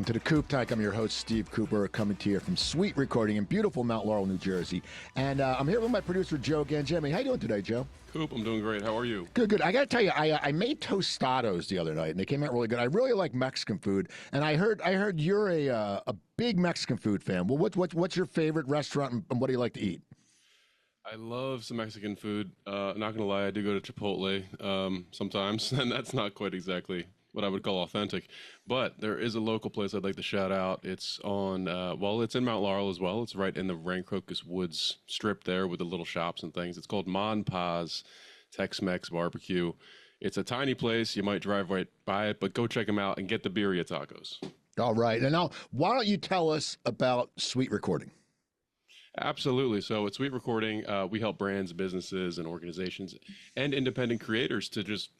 to the Coop Tank. I'm your host, Steve Cooper, coming to you from SuiteRecording in beautiful Mount Laurel, New Jersey. And I'm here with my producer, Joe Gangemi. How you doing today, Joe? Coop, I'm doing great. How are you? Good, good. I got to tell you, I made tostados the other night, and they came out really good. I really like Mexican food, and I heard you're a big Mexican food fan. Well, what's your favorite restaurant, and what do you like to eat? I love some Mexican food. Not gonna lie, I do go to Chipotle sometimes, and that's not quite exactly what I would call authentic. But there is a local place I'd like to shout out. It's on, it's in Mount Laurel as well. It's right in the Rancocas Woods strip there with the little shops and things. It's called Mon Paz Tex-Mex Barbecue. It's a tiny place. You might drive right by it, but go check them out and get the birria tacos. All right. And now, why don't you tell us about SuiteRecording? Absolutely. So at SuiteRecording, we help brands, businesses, and organizations and independent creators to just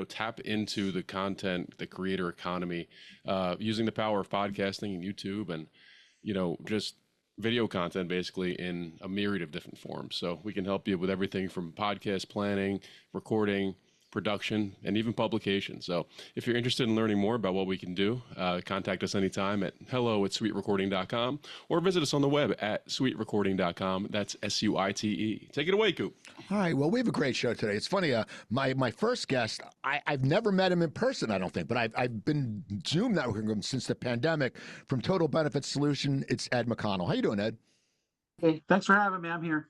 tap into the content, the creator economy, using the power of podcasting and YouTube and, just video content basically in a myriad of different forms. So we can help you with everything from podcast planning, recording, production, and even publication. So if you're interested in learning more about what we can do, contact us anytime at hello@suiterecording.com or visit us on the web at suiterecording.com. That's SUITE. Take it away, Coop. All right. Well, we have a great show today. It's funny. My first guest, I've never met him in person, I don't think, but I've been Zoom networking with him since the pandemic. From Total Benefit Solution, it's Ed MacConnell. How you doing, Ed? Hey, thanks for having me. I'm here.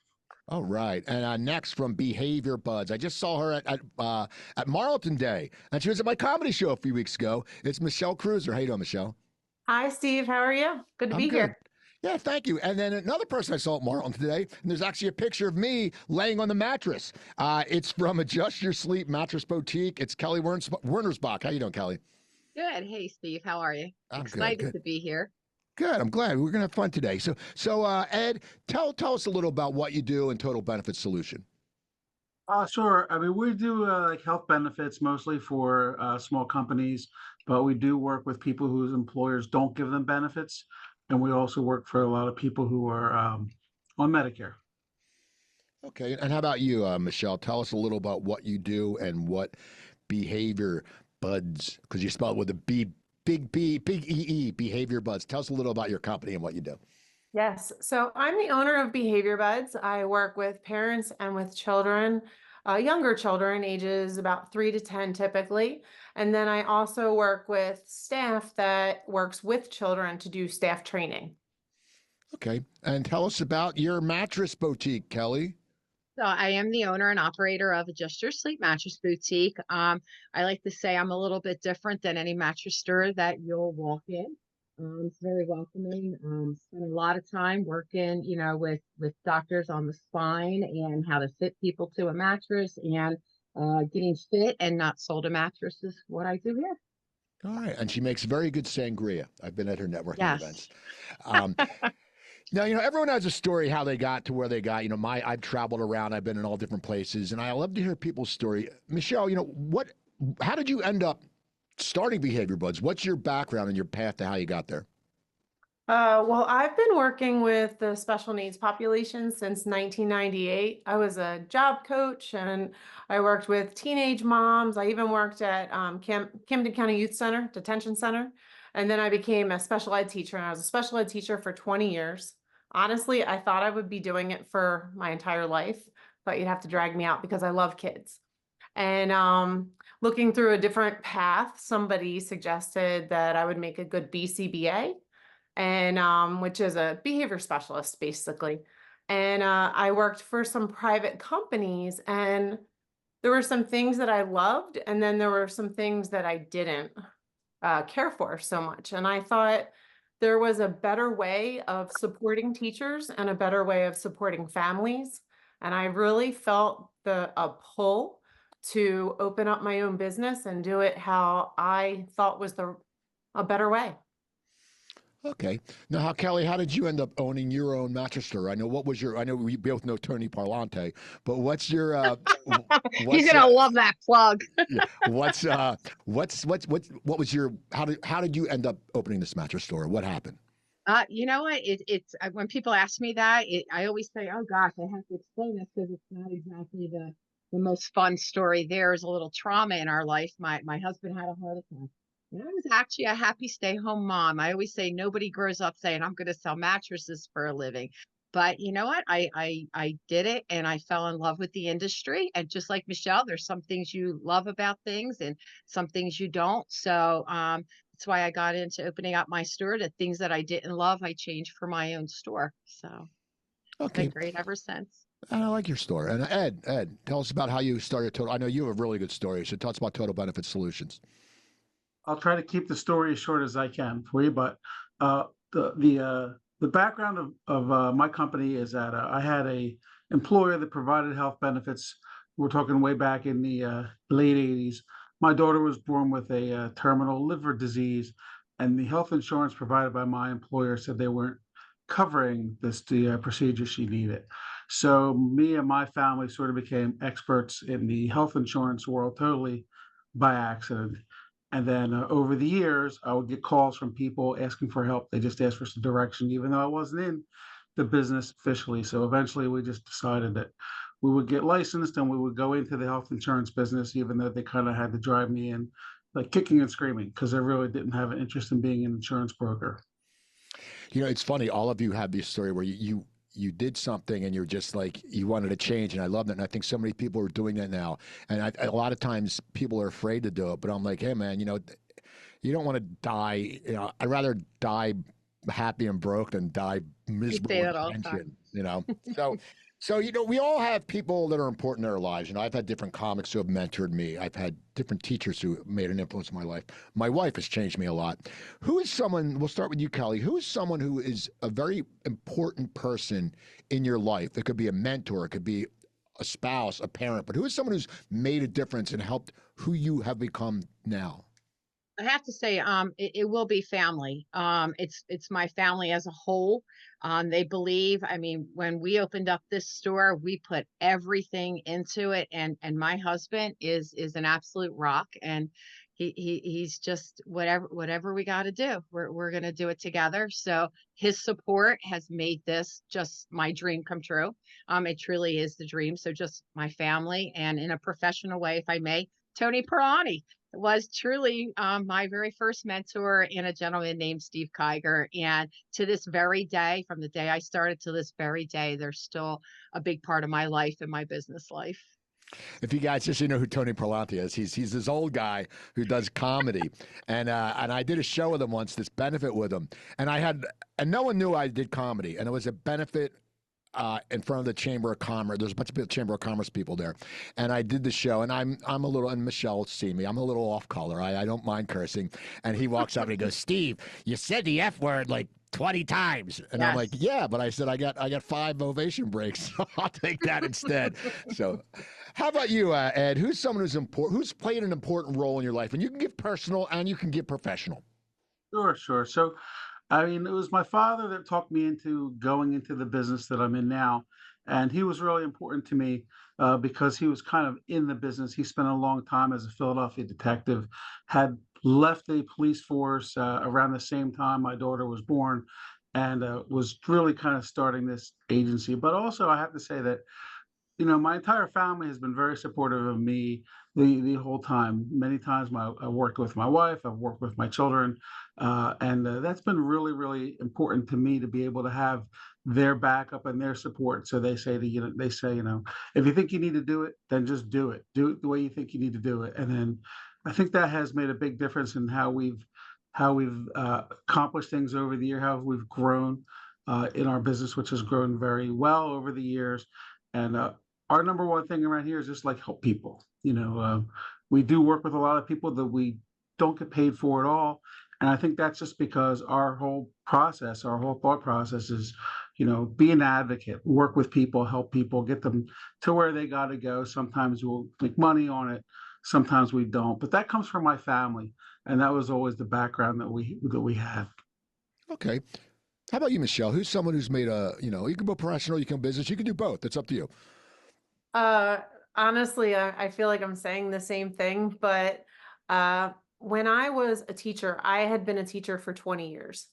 All right. And next from Beehavior Budz. I just saw her at Marlton Day, and she was at my comedy show a few weeks ago. It's Michele Kreuzer. How you doing, Michele? Hi, Steve. How are you? Good to be here. Yeah, thank you. And then another person I saw at Marlton today, and there's actually a picture of me laying on the mattress. It's from Your Sleep Mattress Boutique. It's Kelly Wernersbach. How you doing, Kelly? Good. Hey, Steve. How are you? I'm excited good. to be here. Good. I'm glad. We're going to have fun today. So Ed, tell us a little about what you do in Total Benefit Solution. Sure. I mean, we do like health benefits mostly for small companies, but we do work with people whose employers don't give them benefits. And we also work for a lot of people who are on Medicare. Okay. And how about you, Michele? Tell us a little about what you do and what Behavior Budz, because you spell it with a B. Big EE, Behavior Budz. Tell us a little about your company and what you do. Yes. So I'm the owner of Behavior Budz. I work with parents and with children, younger children, ages about 3 to 10 typically. And then I also work with staff that works with children to do staff training. Okay. And tell us about your mattress boutique, Kelly. So I am the owner and operator of Your Sleep Mattress Boutique. I like to say I'm a little bit different than any mattress store that you'll walk in. It's very welcoming. Spend a lot of time working, with doctors on the spine and how to fit people to a mattress and getting fit and not sold a mattress is what I do here. All right. And she makes very good sangria. I've been at her networking events. Now, everyone has a story how they got to where they got. I've traveled around. I've been in all different places, and I love to hear people's story. Michele, how did you end up starting Behavior Budz? What's your background and your path to how you got there? Well, I've been working with the special needs population since 1998. I was a job coach, and I worked with teenage moms. I even worked at Camden County Youth Center, Detention Center. And then I became a special ed teacher, and I was a special ed teacher for 20 years. Honestly, I thought I would be doing it for my entire life, but you'd have to drag me out because I love kids. And looking through a different path, somebody suggested that I would make a good BCBA, and which is a behavior specialist, basically. And I worked for some private companies, and there were some things that I loved, and then there were some things that I didn't care for so much. And I thought there was a better way of supporting teachers and a better way of supporting families. And I really felt a pull to open up my own business and do it how I thought was a better way. Okay. Now, Kelly, how did you end up owning your own mattress store? I know we both know Tony Parlante, but what's your, He's going to love that plug. Yeah, what was your, how did you end up opening this mattress store? What happened? You know what? It's when people ask me that, I always say, oh gosh, I have to explain this because it's not exactly the most fun story. There's a little trauma in our life. My husband had a heart attack. And I was actually a happy stay-home mom. I always say nobody grows up saying, I'm going to sell mattresses for a living. But you know what? I did it and I fell in love with the industry. And just like Michelle, there's some things you love about things and some things you don't. So that's why I got into opening up my store. The things that I didn't love, I changed for my own store. So it's been Okay. great ever since. I like your story. And Ed, tell us about how you started Total. I know you have a really good story, so tell us about Total Benefit Solutions. I'll try to keep the story as short as I can for you, but uh, the background of my company is that I had a employer that provided health benefits. We're talking way back in the late '80s. My daughter was born with a terminal liver disease, and the health insurance provided by my employer said they weren't covering the procedure she needed. So me and my family sort of became experts in the health insurance world totally by accident. And then over the years, I would get calls from people asking for help. They just asked for some direction, even though I wasn't in the business officially. So eventually, we just decided that we would get licensed and we would go into the health insurance business, even though they kind of had to drive me in, like kicking and screaming, because I really didn't have an interest in being an insurance broker. You know, it's funny. All of you have this story where you did something and you're just like you wanted to change, and I love that. And I think so many people are doing that now. And a lot of times people are afraid to do it, but I'm like, hey man, you know, you don't want to die. You know, I'd rather die happy and broke than die You miserable say with that all the pension. time. You know, so. So, you know, we all have people that are important in our lives. You know, I've had different comics who have mentored me. I've had different teachers who made an influence in my life. My wife has changed me a lot. Who is someone, we'll start with you, Kelly. Who is someone who is a very important person in your life? It could be a mentor, it could be a spouse, a parent, but who is someone who's made a difference and helped who you have become now? I have to say, it will be family. It's my family as a whole. They believe. I mean, when we opened up this store, we put everything into it, and my husband is an absolute rock, and he's just whatever we got to do, we're gonna do it together. So his support has made this just my dream come true. It truly is the dream. So just my family, and in a professional way, if I may, Tony Perani was truly my very first mentor, and a gentleman named Steve Kiger. And to this very day, from the day I started to this very day, they're still a big part of my life and my business life. If you guys just, you know who Tony Perlanti is, he's this old guy who does comedy, and I did a show with him once, this benefit with him, and no one knew I did comedy, and it was a benefit in front of the Chamber of Commerce. There's a bunch of Chamber of Commerce people there, and I did the show. And I'm a little, and Michelle see me. I'm a little off color. I don't mind cursing. And he walks up and he goes, "Steve, you said the F word like 20 times." And I'm like, Yes. "Yeah, but I said I got 5 ovation breaks, so I'll take that instead." So, how about you, Ed? Who's someone who's important, who's played an important role in your life? And you can give personal and you can give professional. Sure, sure. So, I mean, it was my father that talked me into going into the business that I'm in now. And he was really important to me because he was kind of in the business. He spent a long time as a Philadelphia detective, had left the police force around the same time my daughter was born, and was really kind of starting this agency. But also, I have to say that my entire family has been very supportive of me the whole time. Many times, I worked with my wife, I've worked with my children, and that's been really, really important to me to be able to have their backup and their support. So they say, if you think you need to do it, then just do it. Do it the way you think you need to do it. And then I think that has made a big difference in how we've accomplished things over the year, how we've grown in our business, which has grown very well over the years. And our number one thing around here is just like help people. We do work with a lot of people that we don't get paid for at all. And I think that's just because our whole thought process is, be an advocate, work with people, help people, get them to where they got to go. Sometimes we'll make money on it, sometimes we don't. But that comes from my family, and that was always the background that we had. Okay. How about you, Michelle? Who's someone who's made you can go professional, you can business, you can do both. It's up to you. Uh, Honestly, I feel like I'm saying the same thing, but when I was a teacher, I had been a teacher for 20 years,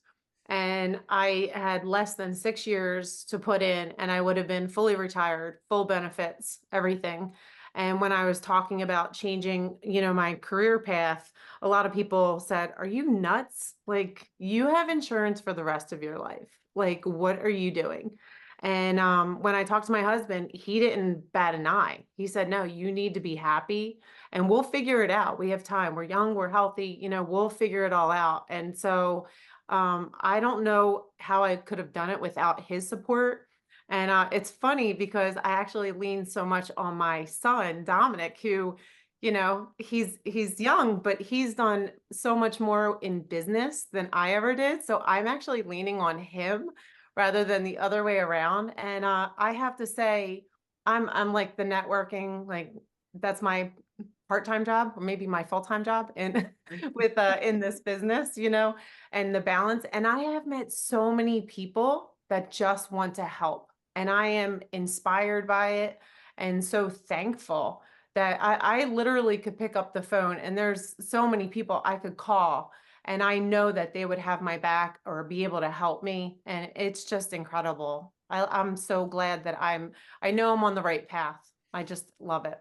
and I had less than 6 years to put in, and I would have been fully retired, full benefits, everything. And when I was talking about changing, my career path, a lot of people said, "Are you nuts? Like, you have insurance for the rest of your life. Like, what are you doing?" And when I talked to my husband, he didn't bat an eye. He said, "No, you need to be happy and we'll figure it out. We have time. We're young, we're healthy, we'll figure it all out." And so I don't know how I could have done it without his support. And it's funny because I actually lean so much on my son, Dominic, who, he's young, but he's done so much more in business than I ever did. So I'm actually leaning on him rather than the other way around. And I have to say, I'm like the networking, like that's my part-time job or maybe my full-time job in with in this business, and the balance. And I have met so many people that just want to help. And I am inspired by it and so thankful that I literally could pick up the phone and there's so many people I could call and I know that they would have my back or be able to help me. And it's just incredible. I'm so glad that I know I'm on the right path. I just love it.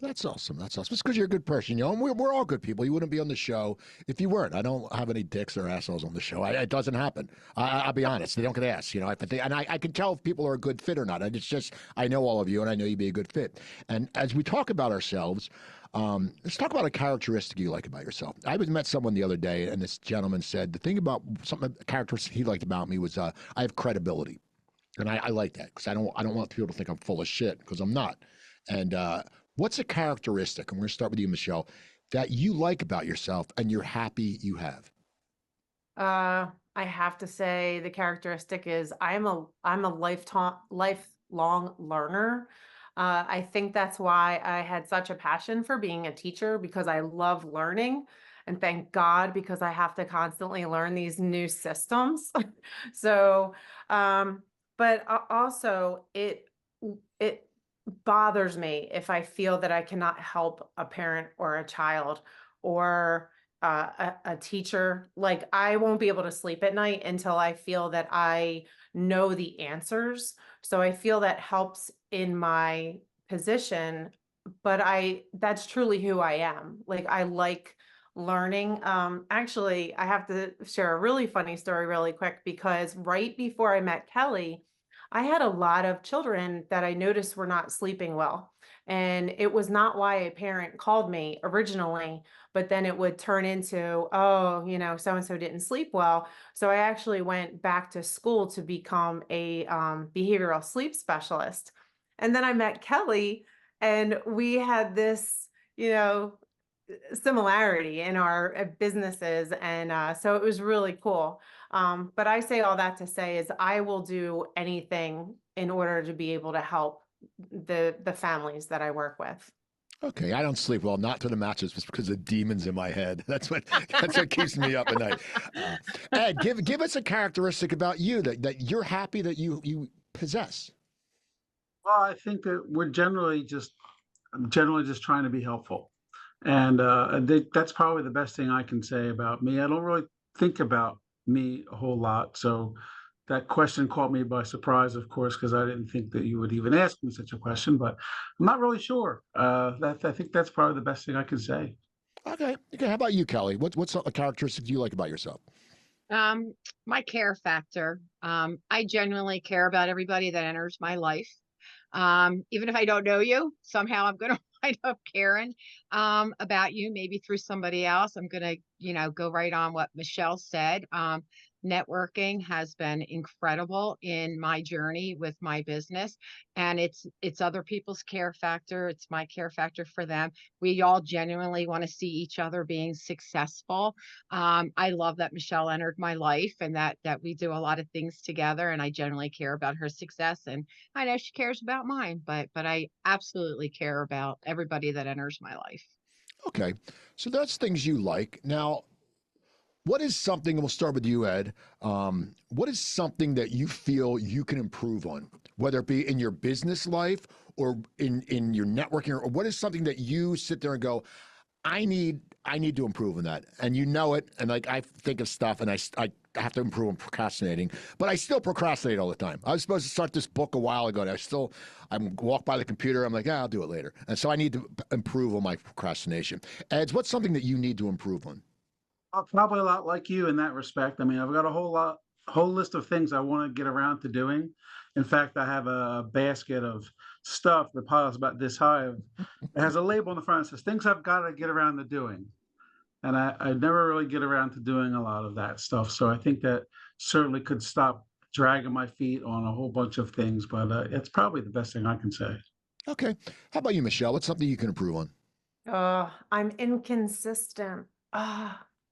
That's awesome. That's awesome. It's because you're a good person, and we're all good people. You wouldn't be on the show if you weren't. I don't have any dicks or assholes on the show. It doesn't happen. I'll be honest. They don't get asked, and I can tell if people are a good fit or not. It's just, I know all of you, and I know you'd be a good fit. And as we talk about ourselves, let's talk about a characteristic you like about yourself. I met someone the other day, and this gentleman said the thing about a characteristic he liked about me was I have credibility. And I like that because I don't want people to think I'm full of shit because I'm not. And what's a characteristic, and we're going to start with you, Michele, that you like about yourself and you're happy you have? I have to say the characteristic is I'm a lifelong learner. I think that's why I had such a passion for being a teacher because I love learning. And thank God, because I have to constantly learn these new systems. So, but also it bothers me if I feel that I cannot help a parent or a child or a teacher. Like I won't be able to sleep at night until I feel that I know the answers. So I feel that helps in my position, but that's truly who I am. Like I like learning. Actually, I have to share a really funny story really quick because right before I met Kelly, I had a lot of children that I noticed were not sleeping well. And it was not why a parent called me originally, but then it would turn into, oh, so and so didn't sleep well. So I actually went back to school to become a behavioral sleep specialist. And then I met Kelly, and we had this, similarity in our businesses. And so it was really cool. But I say all that to say is I will do anything in order to be able to help the families that I work with. Okay, I don't sleep well, not to the mattress, just because of demons in my head. That's what keeps me up at night. Ed, give us a characteristic about you that you're happy that you possess. Well, I think that we're generally just trying to be helpful. And that's probably the best thing I can say about me. I don't really think about me a whole lot. So that question caught me by surprise, of course, because I didn't think that you would even ask me such a question, but I'm not really sure. I think that's probably the best thing I can say. Okay. How about you, Kelly? What's a characteristic you like about yourself? My care factor. I genuinely care about everybody that enters my life. Even if I don't know you, somehow I'm going to wind up caring about you, maybe through somebody else. I'm going to, go right on what Michele said. Networking has been incredible in my journey with my business, and it's other people's care factor. It's my care factor for them. We all genuinely want to see each other being successful. I love that Michele entered my life and that we do a lot of things together, and I generally care about her success, and I know she cares about mine, but I absolutely care about everybody that enters my life. Okay, so that's things you like. Now, what is something, and we'll start with you, Ed. What is something that you feel you can improve on, whether it be in your business life or in your networking, or what is something that you sit there and go, I need to improve on that, and you know it, and like I think of stuff, and I have to improve on procrastinating, but I still procrastinate all the time. I was supposed to start this book a while ago, and I walk by the computer. I'm like, yeah, I'll do it later. And so I need to improve on my procrastination. Eds, what's something that you need to improve on? Probably a lot like you in that respect. I mean, I've got a whole list of things I want to get around to doing. In fact, I have a basket of stuff that piles about this high. It has a label on the front that says things I've got to get around to doing. And I never really get around to doing a lot of that stuff. So I think that certainly could stop dragging my feet on a whole bunch of things, but it's probably the best thing I can say. Okay. How about you, Michele? What's something you can improve on? I'm inconsistent.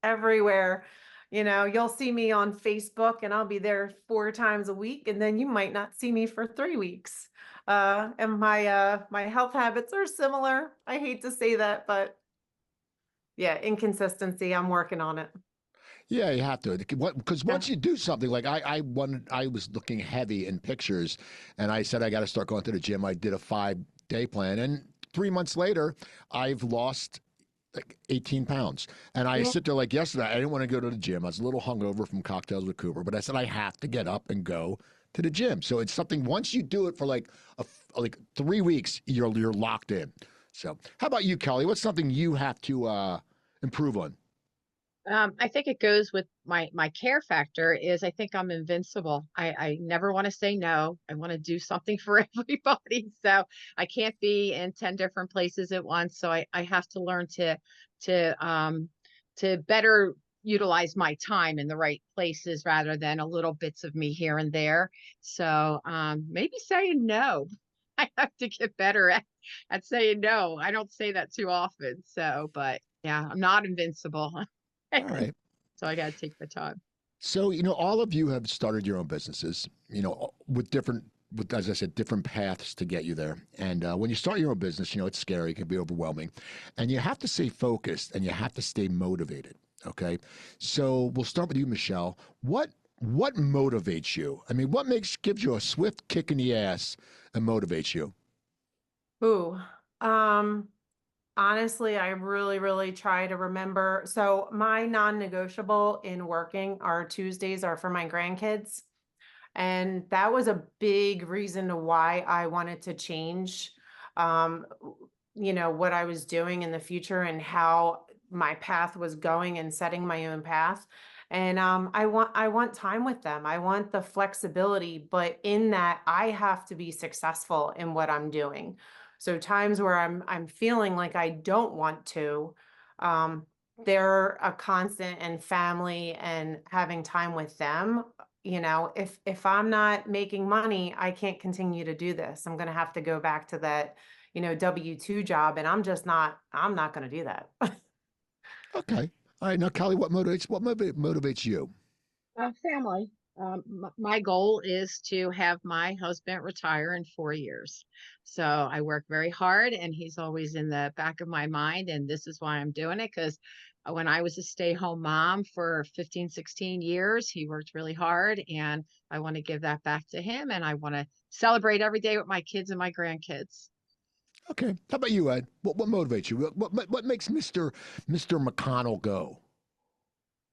Everywhere. You'll see me on Facebook and I'll be there 4 times a week, and then you might not see me for 3 weeks. And my health habits are similar. I hate to say that, but yeah, inconsistency. I'm working on it. Yeah, you have to. Because once you do something, like I was looking heavy in pictures, and I said I got to start going to the gym. I did a 5-day plan, and 3 months later, I've lost like 18 pounds. And I sit there like yesterday, I didn't want to go to the gym. I was a little hungover from cocktails with Cooper, but I said I have to get up and go to the gym. So it's something, once you do it for like 3 weeks, you're locked in. So how about you, Kelly? What's something you have to improve on? I think it goes with my care factor is I think I'm invincible. I never want to say no. I want to do something for everybody. So I can't be in 10 different places at once. So I have to learn to better utilize my time in the right places rather than a little bits of me here and there. So maybe saying no. I have to get better at saying no. I don't say that too often. So, but yeah, I'm not invincible. All right. So I got to take the time. So, all of you have started your own businesses, with as I said, different paths to get you there. And when you start your own business, it's scary, it can be overwhelming. And you have to stay focused and you have to stay motivated. Okay. So we'll start with you, Michele. What motivates you? I mean, what gives you a swift kick in the ass and motivates you? Ooh, honestly, I really, really try to remember. So my non-negotiable in working are Tuesdays are for my grandkids. And that was a big reason to why I wanted to change, what I was doing in the future and how my path was going and setting my own path. And I want time with them. I want the flexibility, but in that I have to be successful in what I'm doing. So times where I'm feeling like I don't want to, they're a constant, and family and having time with them. If I'm not making money, I can't continue to do this. I'm going to have to go back to that, W-2 job, and I'm not going to do that. Okay. All right. Now, Kelly, what motivates you? Family. My goal is to have my husband retire in 4 years. So I work very hard, and he's always in the back of my mind. And this is why I'm doing it, because when I was a stay-home mom for 15, 16 years, he worked really hard, and I want to give that back to him. And I want to celebrate every day with my kids and my grandkids. Okay. How about you, Ed? What motivates you? What makes Mr. MacConnell go?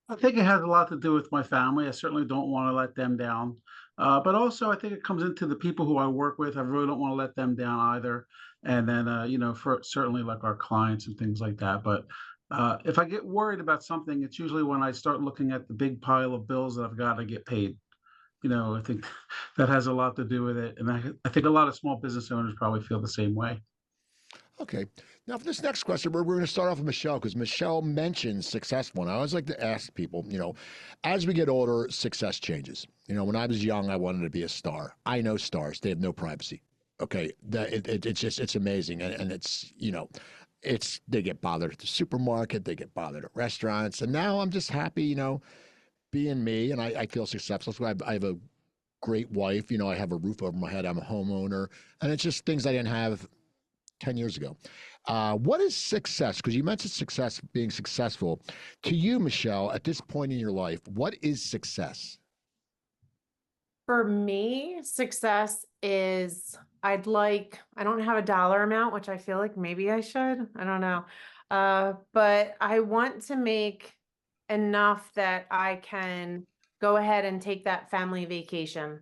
I think it has a lot to do with my family. I certainly don't want to let them down. But also, I think it comes into the people who I work with. I really don't want to let them down either. And then, for certainly like our clients and things like that. But if I get worried about something, it's usually when I start looking at the big pile of bills that I've got to get paid. I think that has a lot to do with it. And I think a lot of small business owners probably feel the same way. Okay. Now, for this next question, we're going to start off with Michele, because Michele mentioned successful. And I always like to ask people, as we get older, success changes. When I was young, I wanted to be a star. I know stars; they have no privacy. Okay, it's amazing, and they get bothered at the supermarket, they get bothered at restaurants, and now I'm just happy, being me, and I feel successful. So I have a great wife. I have a roof over my head. I'm a homeowner, and it's just things I didn't have 10 years ago. What is success? Because you mentioned success, being successful. To you, Michele, at this point in your life, what is success? For me, success is I don't have a dollar amount, which I feel like maybe I should. I don't know. But I want to make enough that I can go ahead and take that family vacation,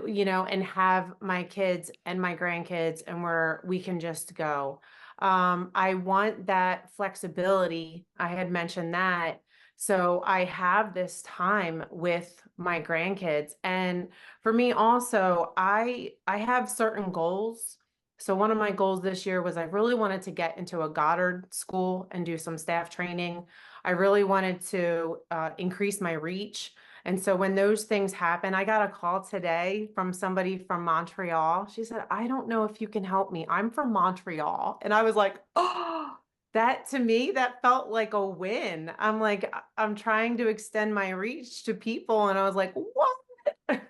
you know, and have my kids and my grandkids and where we can just go. I want that flexibility. I had mentioned that. So I have this time with my grandkids. And for me also, I have certain goals. So one of my goals this year was I really wanted to get into a Goddard school and do some staff training. I really wanted to increase my reach. And so when those things happen, I got a call today from somebody from Montreal. She said, I don't know if you can help me. I'm from Montreal. And I was like, oh, that to me, that felt like a win. I'm like, I'm trying to extend my reach to people. And I was like, what?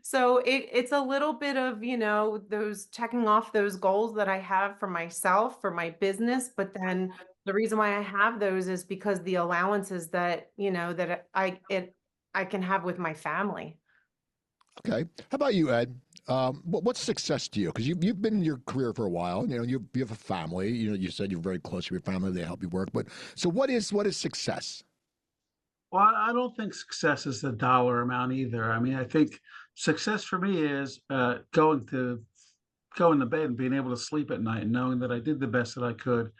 So it's a little bit of, you know, those checking off those goals that I have for myself, for my business. But then the reason why I have those is because the allowances that, you know, that I can have with my family. Okay. How about you, Ed? What's success to you? Because you've been in your career for a while. You know, you have a family. You know, you said you're very close to your family. They help you work. But so what is success? Well, I don't think success is the dollar amount either. I mean, I think success for me is going to bed and being able to sleep at night and knowing that I did the best that I could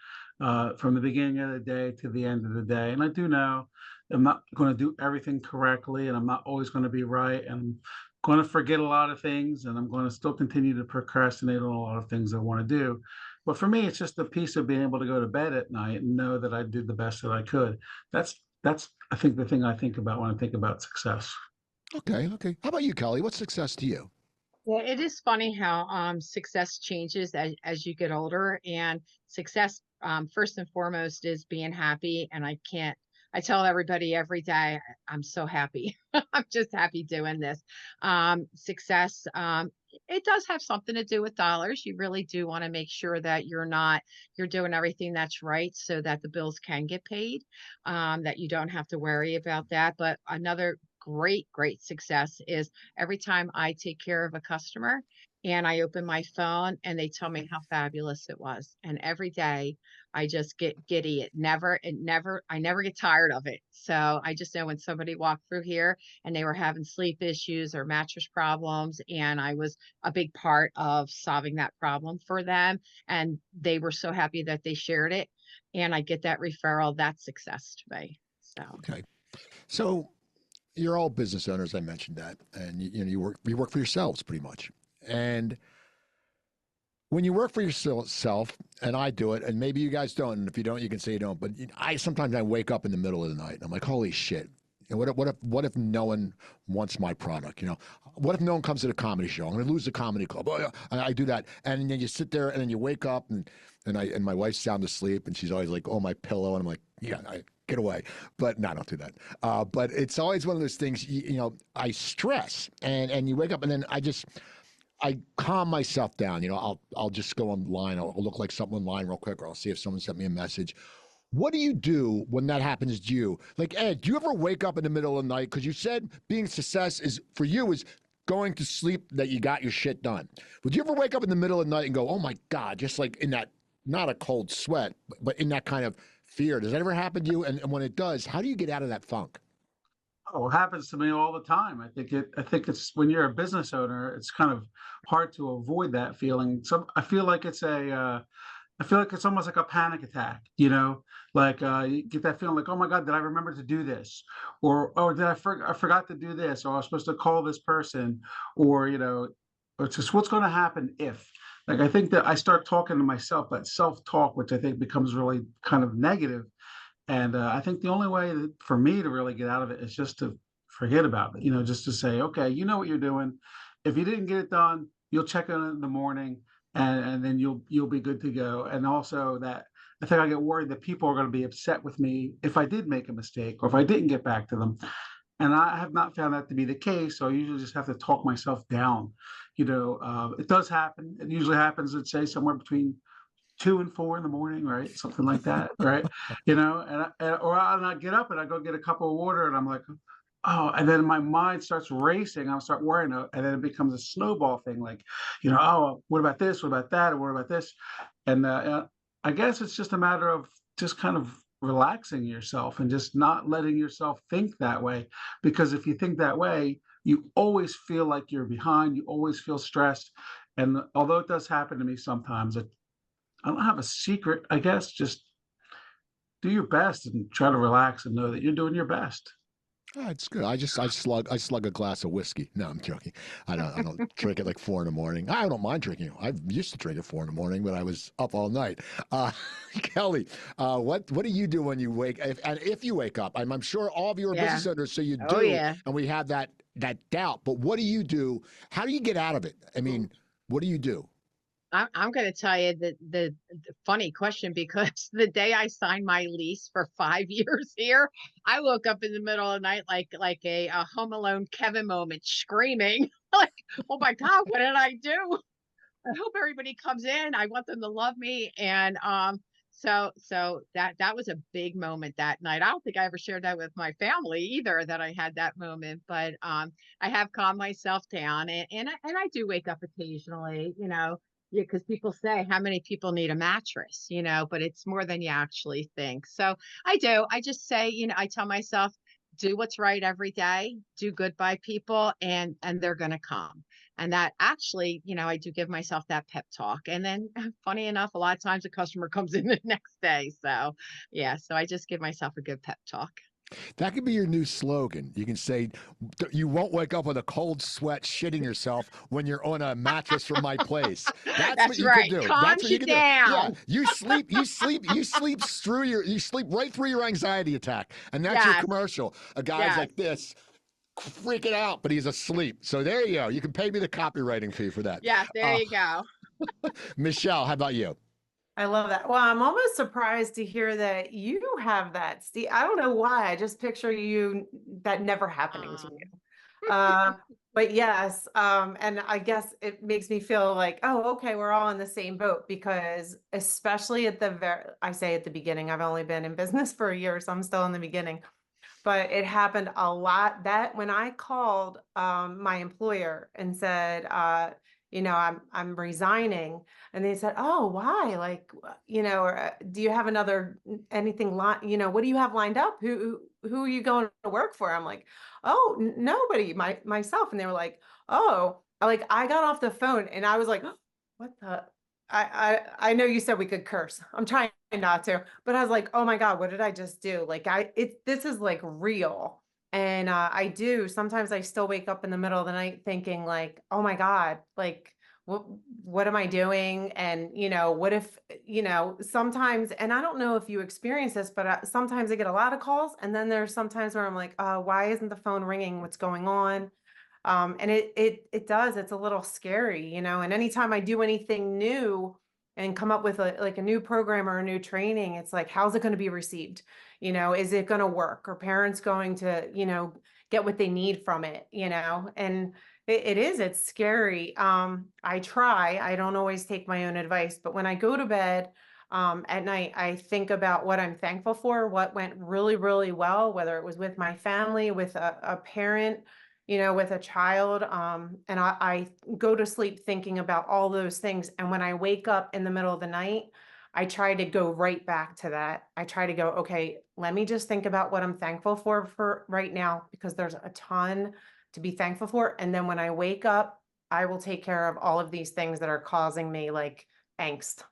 from the beginning of the day to the end of the day. And I do know I'm not going to do everything correctly, and I'm not always going to be right, and I'm going to forget a lot of things, and I'm going to still continue to procrastinate on a lot of things I want to do. But for me, it's just the piece of being able to go to bed at night and know that I did the best that I could. That's I think the thing I think about when I think about success. Okay. Okay. How about you, Kelly? What's success to you? Well, it is funny how success changes as you get older, and success first and foremost is being happy. And I tell everybody every day, I'm so happy. I'm just happy doing this. Success, it does have something to do with dollars. You really do want to make sure that you're doing everything that's right so that the bills can get paid, that you don't have to worry about that. But another great success is every time I take care of a customer and I open my phone and they tell me how fabulous it was. And every day I just get giddy. I never get tired of it. So I just know when somebody walked through here and they were having sleep issues or mattress problems, and I was a big part of solving that problem for them. And they were so happy that they shared it. And I get that referral. That's success to me. So. Okay. So you're all business owners. I mentioned that, and you know you work for yourselves pretty much. And when you work for yourself, and I do it, and maybe you guys don't, and if you don't, you can say you don't. But sometimes I wake up in the middle of the night, and I'm like, holy shit. You know, what if no one wants my product? You know, what if no one comes to the comedy show? I'm going to lose the comedy club. Oh, yeah. I do that, and then you sit there, and then you wake up, and my wife's sound asleep, and she's always like, "Oh, my pillow," and I'm like, "Yeah, get away." But no, I don't do that. But it's always one of those things. You know, I stress, and you wake up, and then I calm myself down. You know, I'll just go online. I'll look like something online real quick, or I'll see if someone sent me a message. What do you do when that happens to you? Like, Ed, do you ever wake up in the middle of the night? Because you said being success is for you is going to sleep that you got your shit done. Would you ever wake up in the middle of the night and go, oh my God, just like in that, not a cold sweat, but in that kind of fear? Does that ever happen to you? And when it does, how do you get out of that funk? Oh, it happens to me all the time. I think it's when you're a business owner, it's kind of hard to avoid that feeling. So I feel like it's almost like a panic attack, you know, like you get that feeling like, oh my God, did I remember to do this? Or, oh, I forgot to do this? Or I was supposed to call this person? Or, you know, it's just what's going to happen if? Like, I think that I start talking to myself, that self-talk, which I think becomes really kind of negative. And I think the only way for me to really get out of it is just to forget about it, you know, just to say, okay, you know what you're doing. If you didn't get it done, you'll check on it in the morning, and then you'll be good to go. And also that I think I get worried that people are going to be upset with me if I did make a mistake or if I didn't get back to them. And I have not found that to be the case. So I usually just have to talk myself down. You know, it does happen. It usually happens, let's say, somewhere between 2 and 4 in the morning, right? Something like that, right? You know, or I get up and I go get a cup of water, and I'm like, oh, and then my mind starts racing. I'll start worrying, and then it becomes a snowball thing. Like, you know, oh, what about this? What about that? Or what about this? And I guess it's just a matter of just kind of relaxing yourself and just not letting yourself think that way. Because if you think that way, you always feel like you're behind, you always feel stressed. And although it does happen to me sometimes, I don't have a secret, I guess. Just do your best and try to relax and know that you're doing your best. Oh, it's good. I slug a glass of whiskey. No, I'm joking. I don't drink it like 4 in the morning. I don't mind drinking. I used to drink at 4 in the morning, but I was up all night. Kelly, what do you do when you wake? If you wake up, I'm sure all of you are Yeah. business owners, so you Oh, do. yeah. And we have that doubt. But what do you do? How do you get out of it? I mean, what do you do? I'm going to tell you the funny question, because the day I signed my lease for 5 years here, I woke up in the middle of the night like a Home Alone Kevin moment, screaming like, "Oh my God, what did I do? I hope everybody comes in. I want them to love me." And so that was a big moment that night. I don't think I ever shared that with my family either, that I had that moment. But I have calmed myself down, and I do wake up occasionally, yeah, because people say, how many people need a mattress, but it's more than you actually think. So I do. I just say, I tell myself, do what's right every day, do good by people, and they're going to come. And that actually, I do give myself that pep talk. And then funny enough, a lot of times a customer comes in the next day. So yeah, so I just give myself a good pep talk. That could be your new slogan. You can say, "You won't wake up with a cold sweat, shitting yourself when you're on a mattress from my place." That's what That's you could right. do. That's Calms what you you could do. Yeah, down. you sleep right through your anxiety attack, and that's your Yes. commercial. A guy's Yes. like this, freaking out, but he's asleep. So there you go. You can pay me the copywriting fee for that. Yes. There you go. Michele, how about you? I love that. Well, I'm almost surprised to hear that you have that. See, I don't know why. I just picture you that never happening to you. Uh, but yes, and I guess it makes me feel like, oh, okay, we're all in the same boat, because especially I say at the beginning, I've only been in business for a year, so I'm still in the beginning. But it happened a lot that when I called my employer and said, I'm resigning, and they said, "Oh, why? Like, or do you have anything what do you have lined up? Who are you going to work for?" I'm like, "Oh, nobody, myself." And they were like, "Oh," like I got off the phone and I was like, "What the?" I know you said we could curse. I'm trying not to, but I was like, "Oh my God, what did I just do?" Like this is like real. And I do sometimes I still wake up in the middle of the night thinking like, "Oh my God, like what am I doing?" And what if, sometimes, and I don't know if you experience this, but sometimes I get a lot of calls, and then there's sometimes where I'm like, why isn't the phone ringing? What's going on? And it's a little scary, and anytime I do anything new and come up with a new program or a new training, it's like, how's it going to be received? Is it going to work? Are parents going to, get what they need from it? And it's scary. I don't always take my own advice, but when I go to bed, at night, I think about what I'm thankful for, what went really, really well, whether it was with my family, with a parent, with a child. And I go to sleep thinking about all those things. And when I wake up in the middle of the night, I try to go right back to that. I try to go, okay, let me just think about what I'm thankful for right now, because there's a ton to be thankful for. And then when I wake up, I will take care of all of these things that are causing me like angst.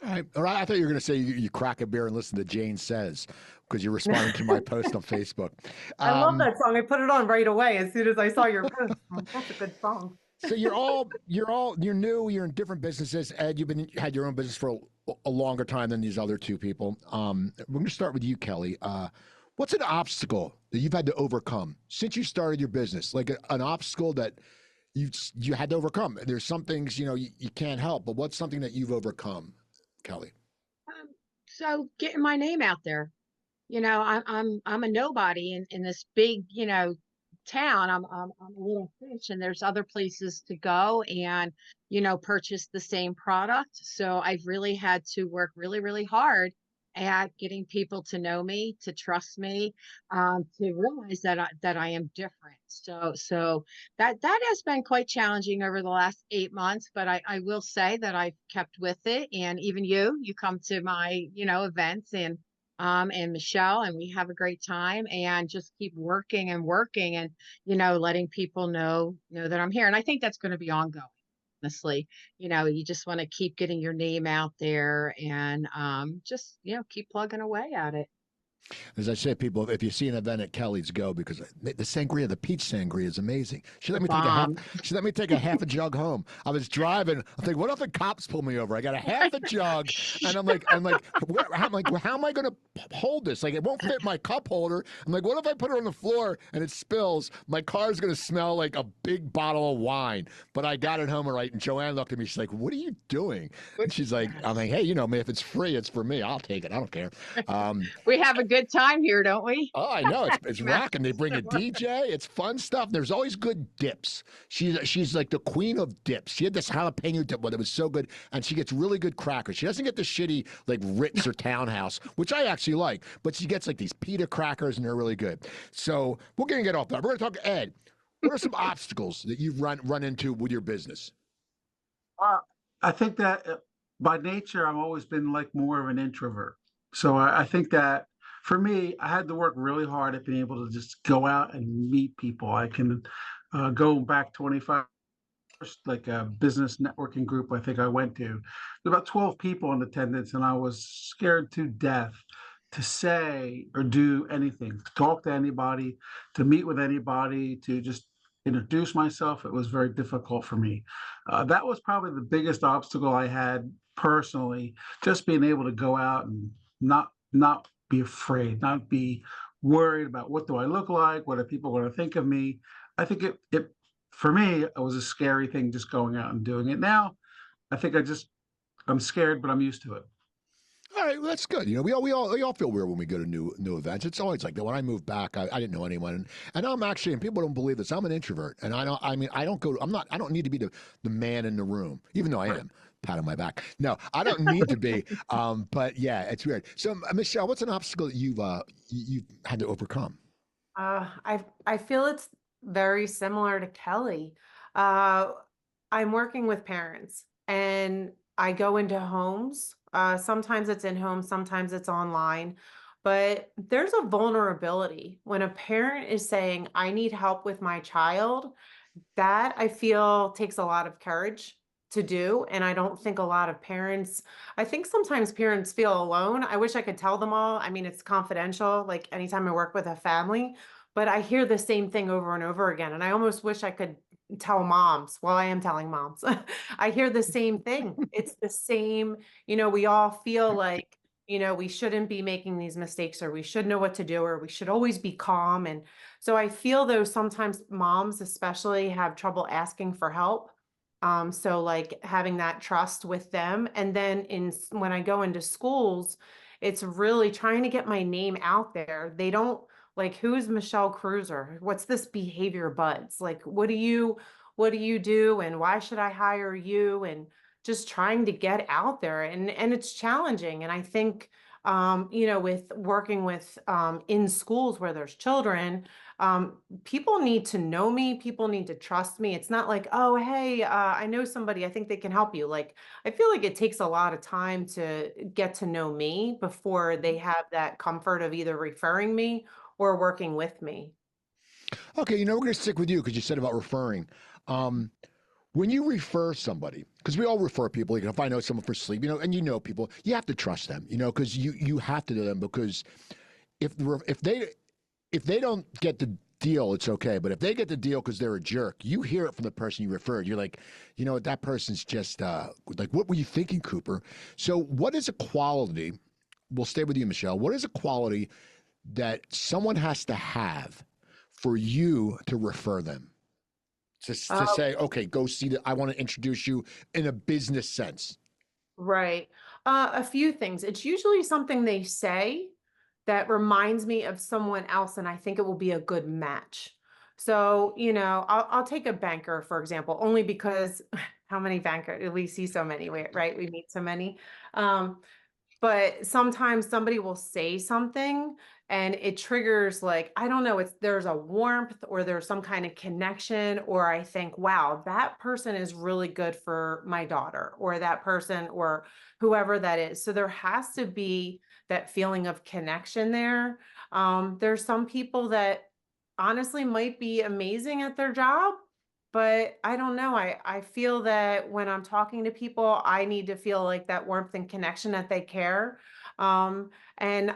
All right. I thought you were going to say you crack a beer and listen to Jane Says, because you're responding to my post on Facebook. I love that song. I put it on right away as soon as I saw your post. I'm like, that's a good song. So you're new. You're in different businesses. Ed, had your own business for a longer time than these other two people. We're going to start with you, Kelly. What's an obstacle that you've had to overcome since you started your business? Like an obstacle that you had to overcome. There's some things you can't help, but what's something that you've overcome, Kelly? So getting my name out there. I'm a nobody in this big, town. I'm a little fish, and there's other places to go and, purchase the same product. So I've really had to work really, really hard at getting people to know me, to trust me, to realize that I am different. So that has been quite challenging over the last 8 months, but I will say that I've kept with it. And even you come to my, events, and and Michelle, and we have a great time and just keep working and working and, letting people know that I'm here. And I think that's going to be ongoing. Honestly, you just want to keep getting your name out there and just, keep plugging away at it. As I say, people, if you see an event at Kelly's, go, because the sangria, the peach sangria, is amazing. She let me take a half. Bomb. She let me take a half a jug home. I was driving. I'm thinking, what if the cops pull me over? I got a half a jug, and I'm like, how am I going to hold this? Like, it won't fit my cup holder. I'm like, what if I put it on the floor and it spills? My car's going to smell like a big bottle of wine. But I got it home all right. And Joanne looked at me. She's like, what are you doing? And she's like, I'm like, hey, if it's free, it's for me. I'll take it. I don't care. We have a good time here, don't we? Oh, I know. It's rocking. They bring a DJ. It's fun stuff. There's always good dips. She's like the queen of dips. She had this jalapeno dip, but it was so good. And she gets really good crackers. She doesn't get the shitty like Ritz or Townhouse, which I actually like, but she gets like these pita crackers, and they're really good. So we're going to get off that. We're going to talk to Ed. What are some obstacles that you've run into with your business? I think that by nature, I've always been like more of an introvert. So I think that for me, I had to work really hard at being able to just go out and meet people. I can go back 25, like a business networking group I think I went to. There were about 12 people in attendance, and I was scared to death to say or do anything, to talk to anybody, to meet with anybody, to just introduce myself. It was very difficult for me. That was probably the biggest obstacle I had personally, just being able to go out and not be afraid, not be worried about what do I look like, what are people going to think of me. I think it for me, it was a scary thing just going out and doing it. Now, I think I'm scared, but I'm used to it. All right, well, that's good. We all feel weird when we go to new events. It's always like that. When I moved back, I didn't know anyone, and I'm actually, and people don't believe this, I'm an introvert, and I don't need to be the man in the room, even though I am. Pat on my back. No, I don't need to be. But yeah, it's weird. So, Michele, what's an obstacle that you've had to overcome? I feel it's very similar to Kelly. I'm working with parents, and I go into homes. Sometimes it's in home, sometimes it's online. But there's a vulnerability when a parent is saying, I need help with my child. That I feel takes a lot of courage to do. And I don't think a lot of parents, I think sometimes parents feel alone. I wish I could tell them all. I mean, it's confidential, like anytime I work with a family, but I hear the same thing over and over again. And I almost wish I could tell moms. Well, I am telling moms. I hear the same thing. It's the same, we all feel like, we shouldn't be making these mistakes, or we should know what to do, or we should always be calm. And so I feel though sometimes moms especially have trouble asking for help. So like having that trust with them. And then when I go into schools, it's really trying to get my name out there. They don't like, who's Michele Kreuzer? What's this Beehavior Budz? Like, what do you do? And why should I hire you? And just trying to get out there, and it's challenging. And I think, with working with, in schools where there's children, people need to know me. People need to trust me. It's not like, oh, hey, I know somebody, I think they can help you. Like, I feel like it takes a lot of time to get to know me before they have that comfort of either referring me or working with me. Okay, we're going to stick with you because you said about referring. When you refer somebody, because we all refer people, like if I know someone for sleep, and people, you have to trust them, because you have to know them, because if they don't get the deal, it's okay. But if they get the deal because they're a jerk, you hear it from the person you referred. You're like, that person's just like, what were you thinking, Cooper? So what is a quality? We'll stay with you, Michele. What is a quality that someone has to have for you to refer them? To say, okay, go see I want to introduce you in a business sense. Right. A few things. It's usually something they say that reminds me of someone else, and I think it will be a good match. So, I'll take a banker, for example, only because how many bankers? We see so many, right? We meet so many. but sometimes somebody will say something and it triggers, like, I don't know, there's a warmth or there's some kind of connection, or I think, wow, that person is really good for my daughter, or that person, or whoever that is. So there has to be that feeling of connection there. There's some people that honestly might be amazing at their job, but I don't know. I feel that when I'm talking to people, I need to feel like that warmth and connection, that they care. And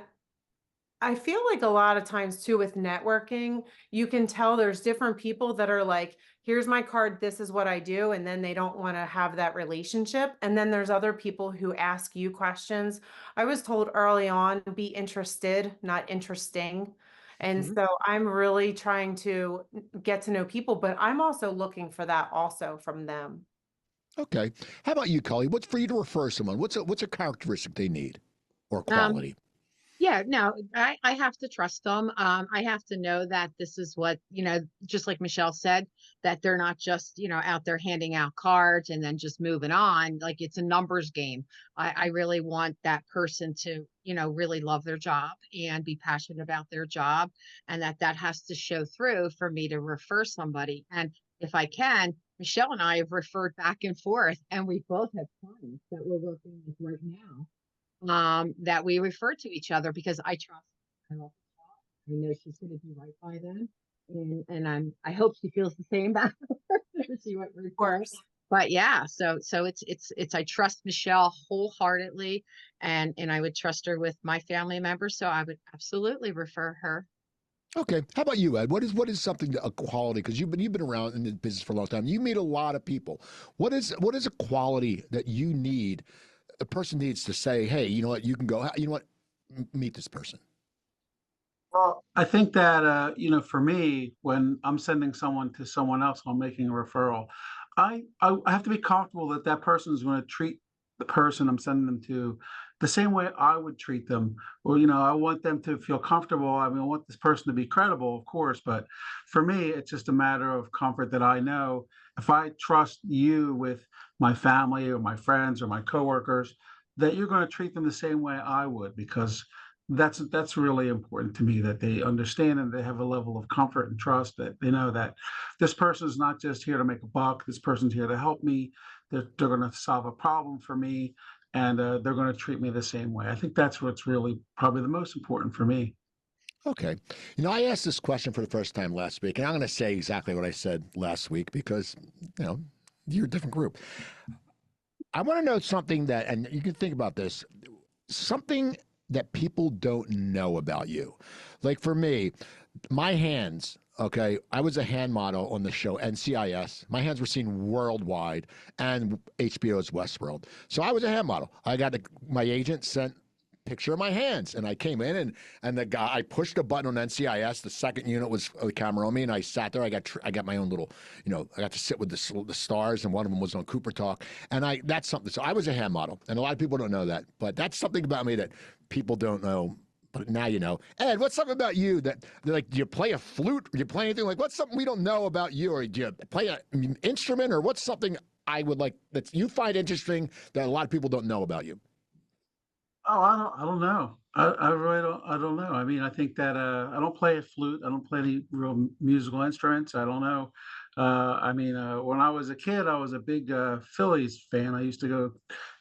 I feel like a lot of times too with networking, you can tell there's different people that are like, here's my card, this is what I do. And then they don't want to have that relationship. And then there's other people who ask you questions. I was told early on, be interested, not interesting. And so I'm really trying to get to know people, but I'm also looking for that also from them. Okay. How about you, Kelly? What's for you to refer someone? What's a characteristic they need or quality? Yeah, no, I have to trust them. I have to know that this is what, just like Michele said, that they're not just, out there handing out cards and then just moving on. Like, it's a numbers game. I really want that person to, really love their job and be passionate about their job. And that has to show through for me to refer somebody. And if I can, Michele and I have referred back and forth, and we both have clients that we're working with right now, that we refer to each other because I trust. I love her. I know she's going to be right by them, and I hope she feels the same about her. She went Of course. But yeah, so it's I trust Michele wholeheartedly, and I would trust her with my family members, so I would absolutely refer her. Okay. How about you, Ed? What is something a quality? Because you've been around in the business for a long time. You meet a lot of people. What is a quality that you need? A person needs to say, hey, you know what? You can go. You know what? Meet this person. Well, I think that, for me, when I'm sending someone to someone else, I'm making a referral. I have to be comfortable that that person is going to treat the person I'm sending them to the same way I would treat them. Or, I want them to feel comfortable. I mean, I want this person to be credible, of course, but for me, it's just a matter of comfort that I know if I trust you with my family or my friends or my coworkers, that you're going to treat them the same way I would, because that's really important to me, that they understand and they have a level of comfort and trust, that they know that this person is not just here to make a buck. This person's here to help me. They're going to solve a problem for me, and they're going to treat me the same way. I think that's what's really probably the most important for me. Okay. I asked this question for the first time last week, and I'm going to say exactly what I said last week because, you're a different group. I want to know something that, and you can think about this, something that people don't know about you. Like for me, my hands, okay, I was a hand model on the show NCIS. My hands were seen worldwide and HBO's Westworld. So I was a hand model. My agent sent picture of my hands, and I came in and the guy, I pushed a button on NCIS. The second unit was the camera on me, and I sat there. I got my own little, I got to sit with the stars, and one of them was on Cooper Talk, and that's something. So I was a hand model, and a lot of people don't know that, but that's something about me that people don't know. But now you know. Ed, what's something about you that, like, do you play a flute? Do you play anything? Like, what's something we don't know about you? Or do you play an instrument? Or what's something I would like that you find interesting that a lot of people don't know about you? Oh, I don't know. I really don't know. I mean, I think that I don't play a flute. I don't play any real musical instruments. I don't know. When I was a kid, I was a big Phillies fan. I used to go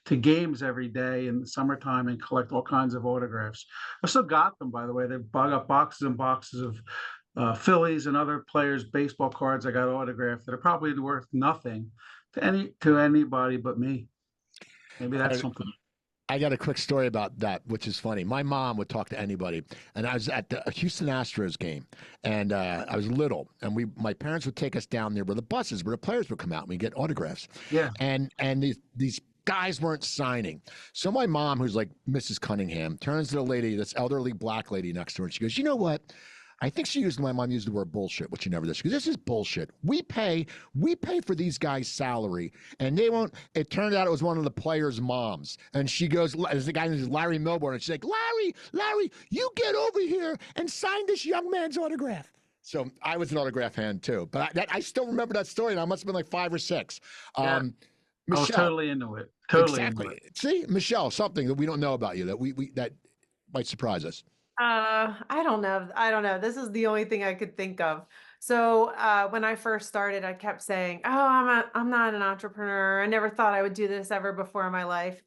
to games every day in the summertime and collect all kinds of autographs. I still got them, by the way. They got boxes and boxes of Phillies and other players' baseball cards I got autographed that are probably worth nothing to anybody but me. Maybe that's something. I got a quick story about that, which is funny. My mom would talk to anybody, and I was at the Houston Astros game, and I was little, and my parents would take us down there where the buses, where the players would come out, and we'd get autographs. Yeah. And these guys weren't signing. So my mom, who's like Mrs. Cunningham, turns to the lady, this elderly black lady next to her, and she goes, "You know what? I think my mom used the word bullshit," which she never does. She goes, "This is bullshit. We pay for these guys' salary, and they won't." It turned out it was one of the players' moms. And she goes, there's a guy named Larry Milbourne, and she's like, Larry, you get over here and sign this young man's autograph. So I was an autograph fan too. But I still remember that story, and I must have been like 5 or 6. Yeah. I was Michele, totally into it. Totally into Exactly. it. See, Michele, something that we don't know about you that we that might surprise us. I don't know. I don't know. This is the only thing I could think of. So, when I first started, I kept saying, "Oh, I'm not an entrepreneur. I never thought I would do this ever before in my life."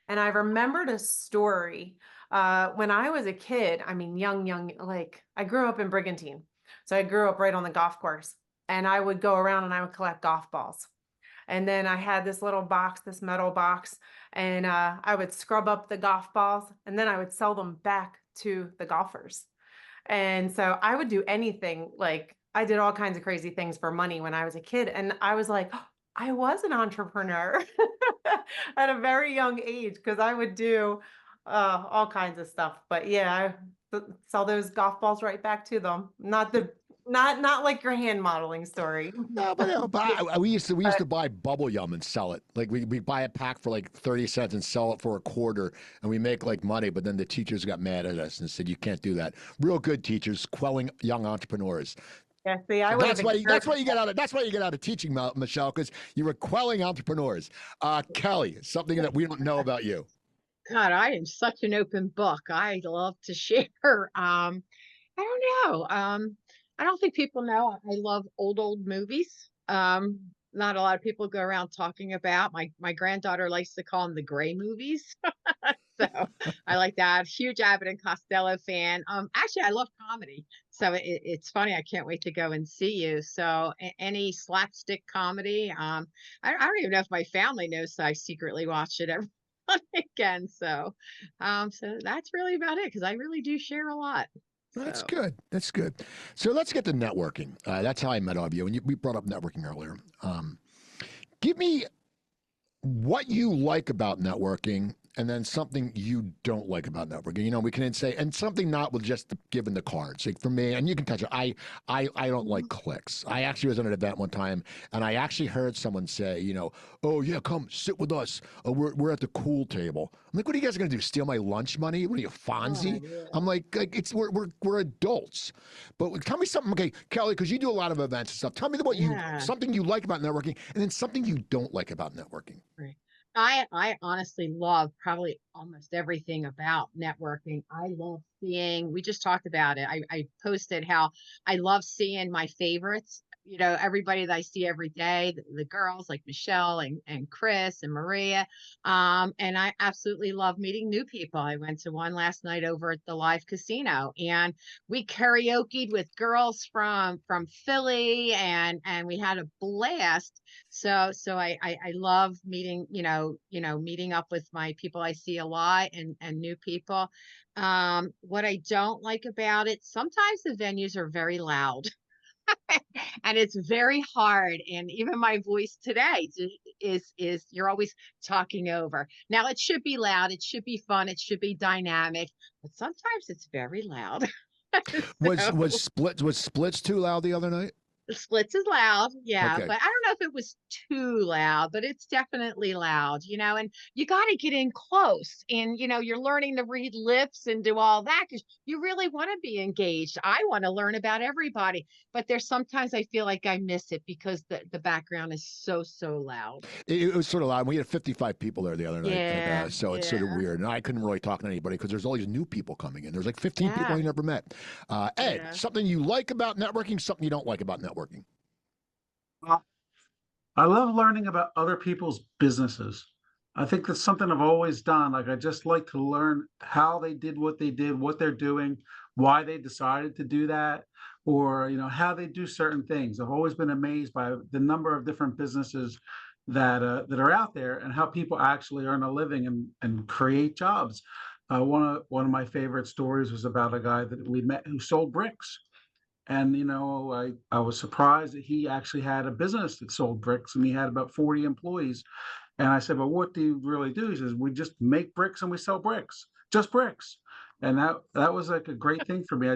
And I remembered a story. When I was a kid, I mean, young, like I grew up in Brigantine. So I grew up right on the golf course, and I would go around and I would collect golf balls. And then I had this little box, this metal box, and I would scrub up the golf balls and then I would sell them back to the golfers. And so I would do anything. Like I did all kinds of crazy things for money when I was a kid. And I was like, "Oh, I was an entrepreneur at a very young age because I would do all kinds of stuff. But yeah, sell those golf balls right back to them. Not like your hand modeling story. No, but we used to buy bubble yum and sell it. Like we buy a pack for like 30 cents and sell it for a quarter, and we make like money. But then the teachers got mad at us and said, "You can't do that." Real good teachers quelling young entrepreneurs. Yeah, see, I So would that's have why encouraged you get out of teaching, Michele, because you were quelling entrepreneurs. Kelly, something that we don't know about you. God, I am such an open book. I love to share. I don't know. I don't think people know I love old movies. Not a lot of people go around talking about. My granddaughter likes to call them the gray movies. So I like that. Huge Abbott and Costello fan. Actually, I love comedy. So it's funny. I can't wait to go and see you. So any slapstick comedy. I don't even know if my family knows that I secretly watch it every again. So that's really about it because I really do share a lot. That's So good. That's good. So let's get to networking. That's how I met all of you. And we brought up networking earlier. Give me what you like about networking and then something you don't like about networking. You know, we can say, and something not with just giving the cards. Like for me, and you can touch it. I don't like clicks. I actually was at an event one time, and I actually heard someone say, you know, "Oh yeah, come sit with us. We're at the cool table." I'm like, "What are you guys gonna do? Steal my lunch money? What are you, Fonzie?" I'm like it's we're adults. But tell me something, okay, Kelly, because you do a lot of events and stuff. Tell me what yeah. something you like about networking, and then something you don't like about networking. Right. I honestly love probably almost everything about networking. I love seeing, we just talked about it. I posted how I love seeing my favorites, you know, everybody that I see every day, the girls like Michelle and Chris and Maria. And I absolutely love meeting new people. I went to one last night over at the live casino and we karaoke'd with girls from Philly and we had a blast. So I love meeting, meeting up with my people I see a lot and new people. What I don't like about it, sometimes the venues are very loud and it's very hard. And even my voice today is you're always talking over. Now it should be loud, it should be fun, it should be dynamic, but sometimes it's very loud. Was So Splits too loud the other night? the splits is loud, yeah, Okay. but I don't know if it was too loud, but it's definitely loud, and you got to get in close and, you're learning to read lips and do all that because you really want to be engaged. I want to learn about everybody, but there's sometimes I feel like I miss it because the background is so loud. It was sort of loud. We had 55 people there the other night, and Yeah, so it's sort of yeah, weird. And I couldn't really talk to anybody because there's all these new people coming in. There's like 15 people yeah, I never met. Ed, yeah. something you like about networking, something you don't like about networking. Uh, I love learning about other people's businesses. I think that's something I've always done. Like I just like to learn how they did, what they're doing, why they decided to do that, or how they do certain things. I've always been amazed by the number of different businesses that are out there and how people actually earn a living and create jobs. One of my favorite stories was about a guy that we met who sold bricks. And I was surprised that he actually had a business that sold bricks, and he had about 40 employees. And I said, "Well, what do you really do?" He says, "We just make bricks and we sell bricks, just bricks." And that was like a great thing for me.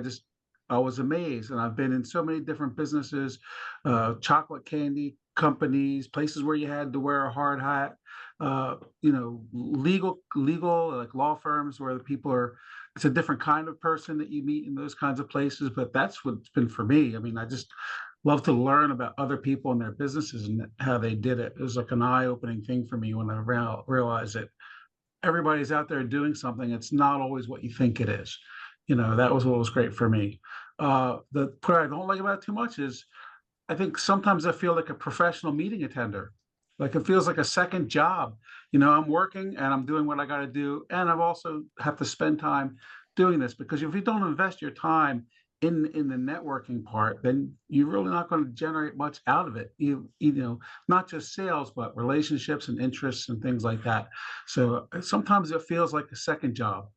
I was amazed, and I've been in so many different businesses, chocolate candy companies, places where you had to wear a hard hat, legal like law firms where the people are. It's a different kind of person that you meet in those kinds of places, but that's what's been for me. I mean, love to learn about other people and their businesses and how they did it. It was like an eye-opening thing for me when I realized that everybody's out there doing something. It's not always what you think it is. That was what was great for me. The part I don't like about it too much is I think sometimes I feel like a professional meeting attender. Like it feels like a second job. I'm working and I'm doing what I got to do. And I've also have to spend time doing this because if you don't invest your time in the networking part, then you're really not going to generate much out of it. Not just sales, but relationships and interests and things like that. So sometimes it feels like a second job.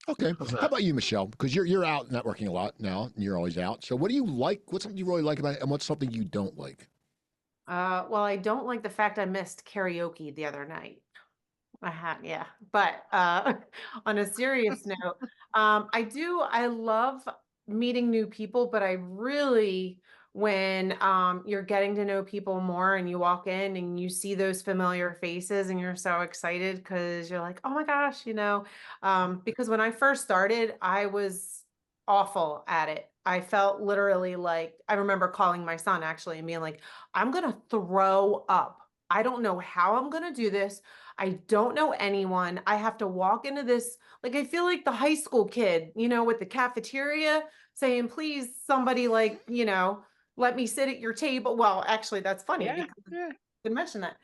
Okay. How about you, Michele? Because you're out networking a lot now, and you're always out. So what do you like? What's something you really like about it, and what's something you don't like? Well, I don't like the fact I missed karaoke the other night. Yeah. But on a serious note, I love meeting new people, but I really, when you're getting to know people more and you walk in and you see those familiar faces and you're so excited because you're like, oh my gosh, because when I first started, I was awful at it. I felt literally like, I remember calling my son actually and being like, I'm going to throw up. I don't know how I'm going to do this. I don't know anyone. I have to walk into this, like, I feel like the high school kid, with the cafeteria saying, please, somebody let me sit at your table. Well, actually, that's funny Yeah, because yeah. you didn't mention that.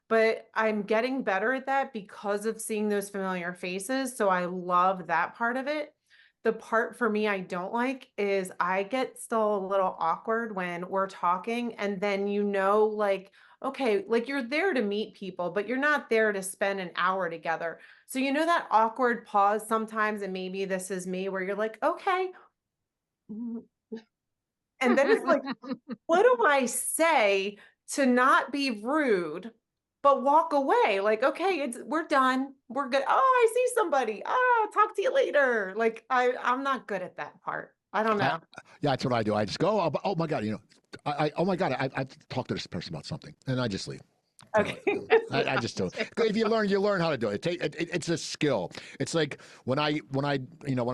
But I'm getting better at that because of seeing those familiar faces. So I love that part of it. The part for me I don't like is I get still a little awkward when we're talking and then like, okay, like you're there to meet people, but you're not there to spend an hour together. So that awkward pause sometimes, and maybe this is me, where you're like, okay. And then it's like, what do I say to not be rude, but walk away? Like, okay, we're done. We're good. Oh, I see somebody. Oh, talk to you later. Like I'm not good at that part. I don't know. Yeah, that's what I do. I just go, oh my God, oh my God, I've talked to this person about something, and I just leave. Okay. I just do. If you learn how to do it. It's a skill. It's like when I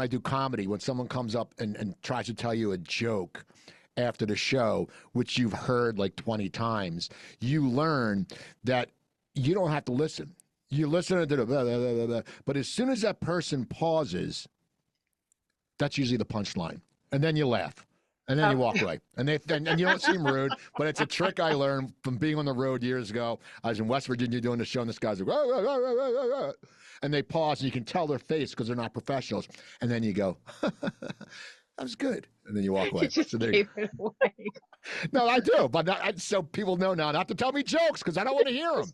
do comedy, when someone comes up and tries to tell you a joke after the show, which you've heard like 20 times, you learn that you don't have to listen. You listen to the blah, blah, blah, blah, but as soon as that person pauses, that's usually the punchline. And then you laugh. And then you walk away. And and you don't seem rude, but it's a trick I learned from being on the road years ago. I was in West Virginia doing the show, and this guy's like, "Rah, rah, rah, rah, rah, rah," and they pause, and you can tell their face because they're not professionals. And then you go, that was good. And then you walk away. You just gave it away. No, I do, but so people know now not to tell me jokes because I don't want to hear them.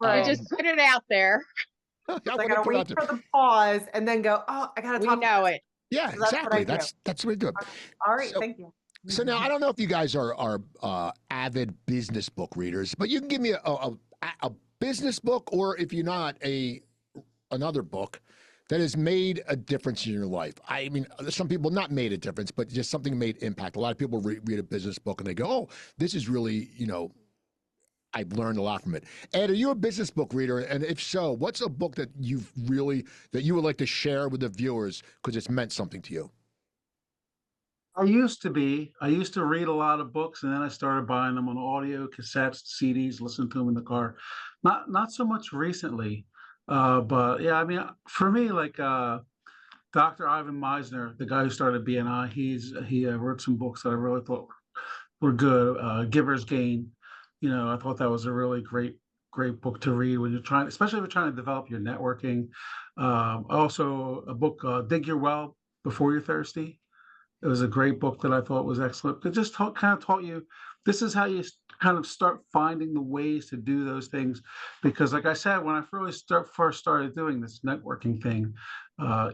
Right. Just put it out there. I gotta wait for the pause and then go, oh, I gotta talk. We know it. Yeah, exactly. That's what we do. All right, thank you. So now I don't know if you guys are avid business book readers, but you can give me a business book, or if you're not, another book that has made a difference in your life. I mean, some people not made a difference, but just something made impact. A lot of people read a business book and they go, "Oh, this is really I've learned a lot from it." Ed, are you a business book reader? And if so, what's a book that you would like to share with the viewers because it's meant something to you? I used to read a lot of books, and then I started buying them on audio, cassettes, CDs, listen to them in the car. Not so much recently. But yeah, I mean, for me, like Dr. Ivan Meisner, the guy who started BNI, he wrote some books that I really thought were good. Giver's Gain, I thought that was a really great book to read when you're trying, especially if you're trying to develop your networking. Also, a book, Dig Your Well Before You're Thirsty. It was a great book that I thought was excellent. It just kind of taught you this is how you kind of start finding the ways to do those things. Because, like I said, when I first started doing this networking thing, I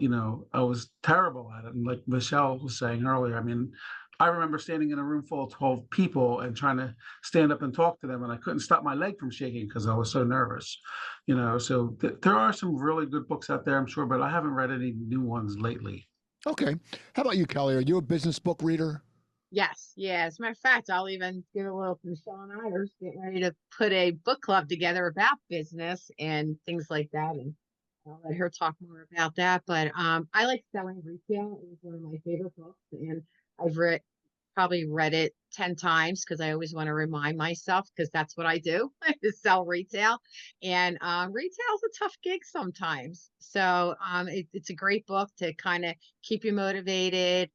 was terrible at it. And like Michele was saying earlier, I mean, I remember standing in a room full of 12 people and trying to stand up and talk to them, and I couldn't stop my leg from shaking because I was so nervous. So there are some really good books out there, I'm sure, but I haven't read any new ones lately. Okay. How about you, Kelly? Are you a business book reader? Yes. Yeah. As a matter of fact, I'll even give a little to Michele and I are getting ready to put a book club together about business and things like that. And I'll let her talk more about that. But I like Selling Retail. It was one of my favorite books. And probably read it 10 times because I always want to remind myself, because that's what I do is sell retail. And retail's a tough gig sometimes. So it's a great book to kind of keep you motivated.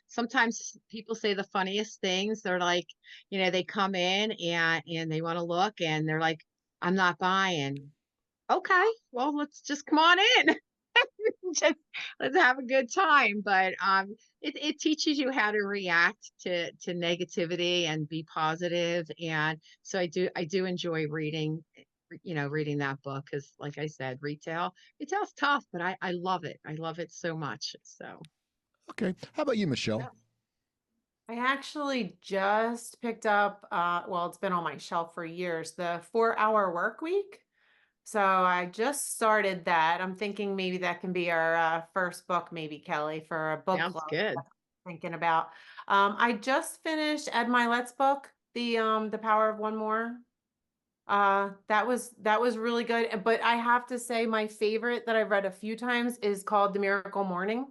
Sometimes people say the funniest things. They're like, they come in and they want to look and they're like, I'm not buying. Okay, well, let's just come on in. Just let's have a good time. But it teaches you how to react to negativity and be positive. And so I do enjoy reading that book, because like I said, retail's tough, but I love it. I love it so much. So Okay. How about you, Michele? yeah. I actually just picked up, well, it's been on my shelf for years, the 4 Hour Work Week. So I just started that. I'm thinking maybe that can be our first book, maybe, Kelly, for a book Sounds club. good. Thinking about. I just finished Ed Milet's book, The Power of One More. That was really good. But I have to say, my favorite that I've read a few times is called The Miracle Morning.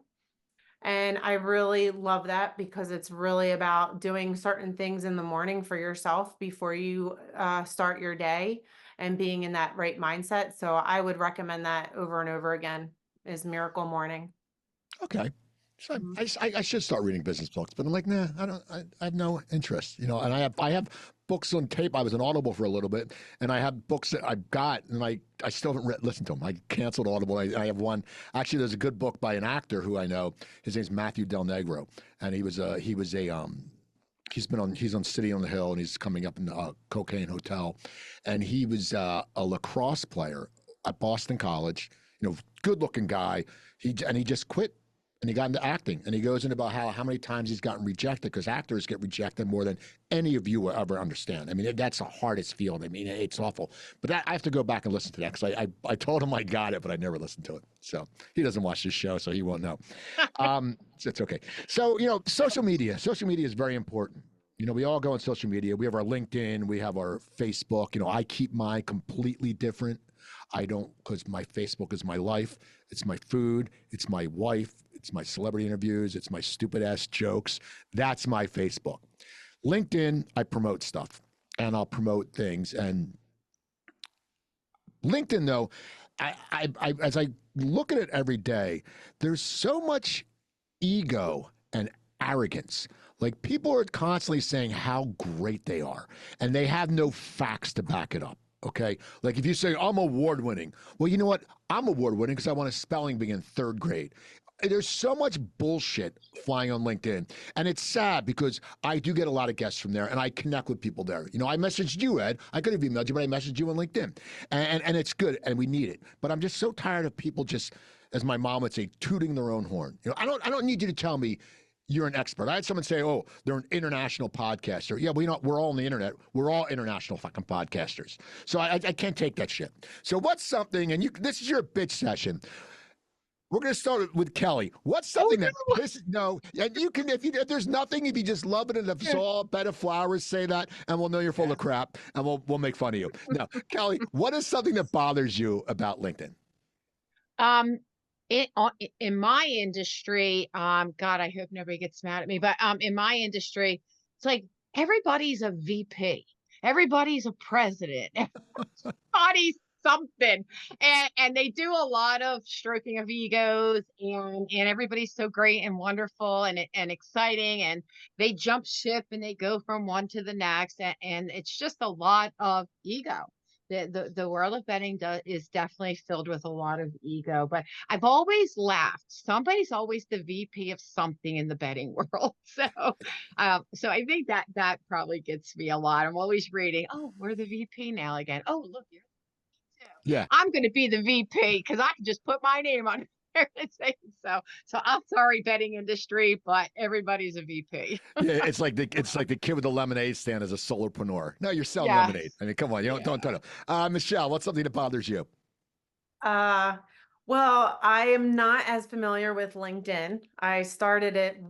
And I really love that because it's really about doing certain things in the morning for yourself before you start your day and being in that right mindset. So I would recommend that over and over again, is Miracle Morning. Okay. So I should start reading business books, but I'm like, nah, I have no interest, And I have books on tape. I was an Audible for a little bit, and I have books that I've got, and I still haven't listened to them. I canceled Audible. I have one. Actually, there's a good book by an actor who I know. His name's Matthew Del Negro, and he's on City on the Hill, and he's coming up in the Cocaine Hotel, and he was a lacrosse player at Boston College. Good looking guy. He just quit. And he got into acting, and he goes into about how many times he's gotten rejected, because actors get rejected more than any of you will ever understand. I mean, that's the hardest field. I mean, it's awful. But I have to go back and listen to that, because I told him I got it, but I never listened to it. So he doesn't watch this show, so he won't know. So it's okay. So, social media. Social media is very important. We all go on social media. We have our LinkedIn. We have our Facebook. I keep mine completely different. I don't, because my Facebook is my life. It's my food. It's my wife. It's my celebrity interviews. It's my stupid ass jokes. That's my Facebook. LinkedIn, I promote stuff, and I'll promote things. And LinkedIn, though, I as I look at it every day, there's so much ego and arrogance. Like, people are constantly saying how great they are, and they have no facts to back it up. Okay. Like, if you say I'm award winning, well, you know what? I'm award winning because I won a spelling bee in 3rd grade. There's so much bullshit flying on LinkedIn. And it's sad because I do get a lot of guests from there, and I connect with people there. I messaged you, Ed. I could have emailed you, but I messaged you on LinkedIn. And it's good, and we need it. But I'm just so tired of people just, as my mom would say, tooting their own horn. I don't need you to tell me you're an expert. I had someone say, oh, they're an international podcaster. Yeah, well, we're all on the internet. We're all international fucking podcasters. So I can't take that shit. So what's something, and this is your bitch session. We're going to start with Kelly. What's something that pisses, and you can, if there's nothing, if you just love it, and if it's all a bed of flowers, say that, and we'll know you're full of crap, and we'll make fun of you. Now, Kelly, what is something that bothers you about LinkedIn? In my industry, God, I hope nobody gets mad at me, but in my industry, it's like everybody's a VP, everybody's a president, everybody's something, and they do a lot of stroking of egos, and everybody's so great and wonderful and exciting, and they jump ship and they go from one to the next, and it's just a lot of ego. The world of betting is definitely filled with a lot of ego, but I've always laughed. Somebody's always the VP of something in the betting world. So I think that probably gets me a lot. I'm always reading, oh, we're the VP now again. Oh, look, you're the VP too. Yeah. I'm going to be the VP because I can just put my name on everything. So I'm sorry, betting industry, but everybody's a VP. Yeah, it's like the kid with the lemonade stand as a solopreneur. No, you're selling lemonade. I mean, come on, don't. Michele, what's something that bothers you? Well, I am not as familiar with LinkedIn. I started it,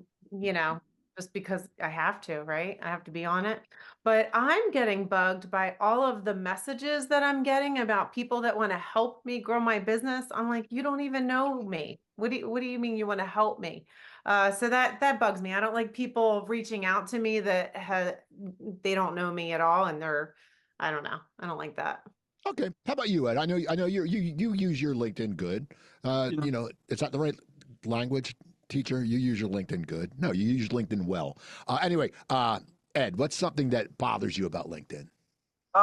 just because I have to, right? I have to be on it. But I'm getting bugged by all of the messages that I'm getting about people that want to help me grow my business. I'm like, you don't even know me. What do you mean you want to help me? So that bugs me. I don't like people reaching out to me that they don't know me at all, and I don't know. I don't like that. Okay. How about you, Ed? I know you use your LinkedIn good. You know, You know, it's not the right language, teacher. You use your LinkedIn good. No, you use LinkedIn well. Anyway, Ed, what's something that bothers you about LinkedIn?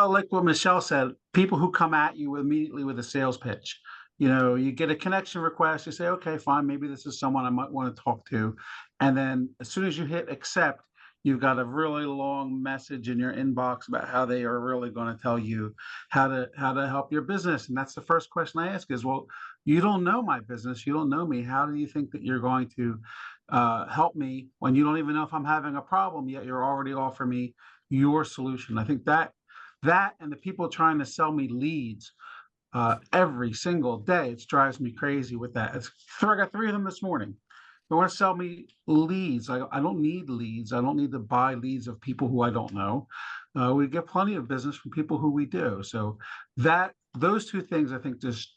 like what Michelle said, people who come at you immediately with a sales pitch. You know, you get a connection request, you say, okay, fine, maybe this is someone I might want to talk to. And then as soon as you hit accept, you've got a really long message in your inbox about how they are really going to tell you how to help your business. And that's the first question I ask is, well, you don't know my business, you don't know me. How do you think that you're going to help me when you don't even know if I'm having a problem yet you're already offering me your solution? I think that and the people trying to sell me leads every single day. It drives me crazy with that. I got three of them this morning. They want to sell me leads. I don't need leads. I don't need to buy leads of people who I don't know. We get plenty of business from people who we do. So those two things I think just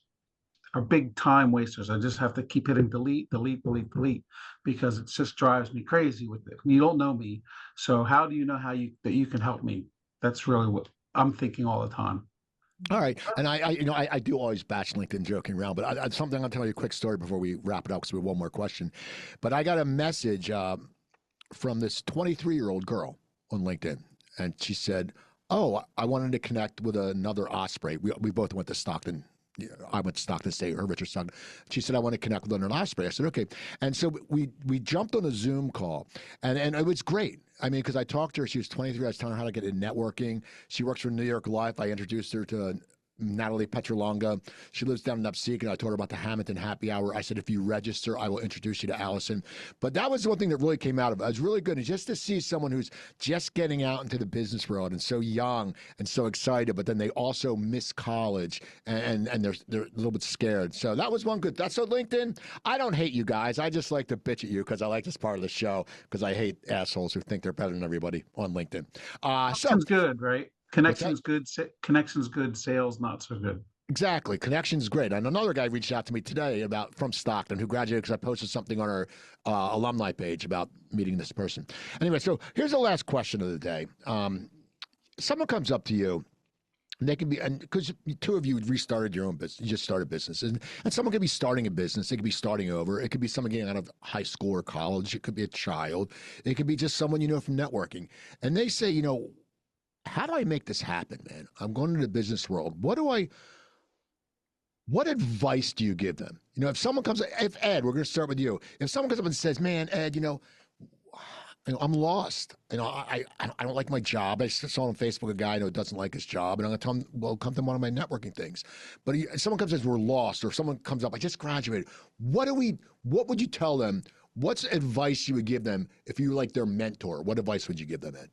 are big time wasters. I just have to keep hitting delete, delete, delete, delete because it just drives me crazy with it. You don't know me, so how do you know that you can help me? That's really what I'm thinking all the time. All right, and I do always bash LinkedIn joking around, but something I'll tell you a quick story before we wrap it up because we have one more question. But I got a message from this 23-year-old girl on LinkedIn, and she said, "Oh, I wanted to connect with another Osprey. We both went to Stockton. I went to Stockton State, her Richard Stockton. She said, I want to connect with another Osprey. I said, okay. And so we jumped on a Zoom call, and it was great. I mean, because I talked to her, she was 23. I was telling her how to get in networking. She works for New York Life. I introduced her to Natalie Petrolonga. She lives down in Upseek, and I told her about the Hamilton Happy Hour. I said, if you register, I will introduce you to Allison. But that was the one thing that really came out of it. It was really good. And just to see someone who's just getting out into the business world and so young and so excited, but then they also miss college and they're a little bit scared. So that was one good. That's so LinkedIn. I don't hate you guys. I just like to bitch at you because I like this part of the show because I hate assholes who think they're better than everybody on LinkedIn. Connection's good, right? Connection's good. Connection's good. Sales not so good. Exactly. Connection's great. And another guy reached out to me today from Stockton who graduated because I posted something on our alumni page about meeting this person. Anyway, so here's the last question of the day. Someone comes up to you, and they can be, and because two of you restarted your own business, you just started business, and someone could be starting a business. They could be starting over. It could be someone getting out of high school or college. It could be a child. It could be just someone you know from networking. And they say, how do I make this happen, man? I'm going into the business world. What advice do you give them? If someone comes, if Ed, we're going to start with you. If someone comes up and says, man, Ed, I'm lost. I don't like my job. I saw on Facebook a guy who doesn't like his job, and I'm going to tell him, well, come to one of my networking things. But if someone comes and says we're lost, or someone comes up, I just graduated. What would you tell them? What's advice you would give them if you were like their mentor? What advice would you give them, Ed?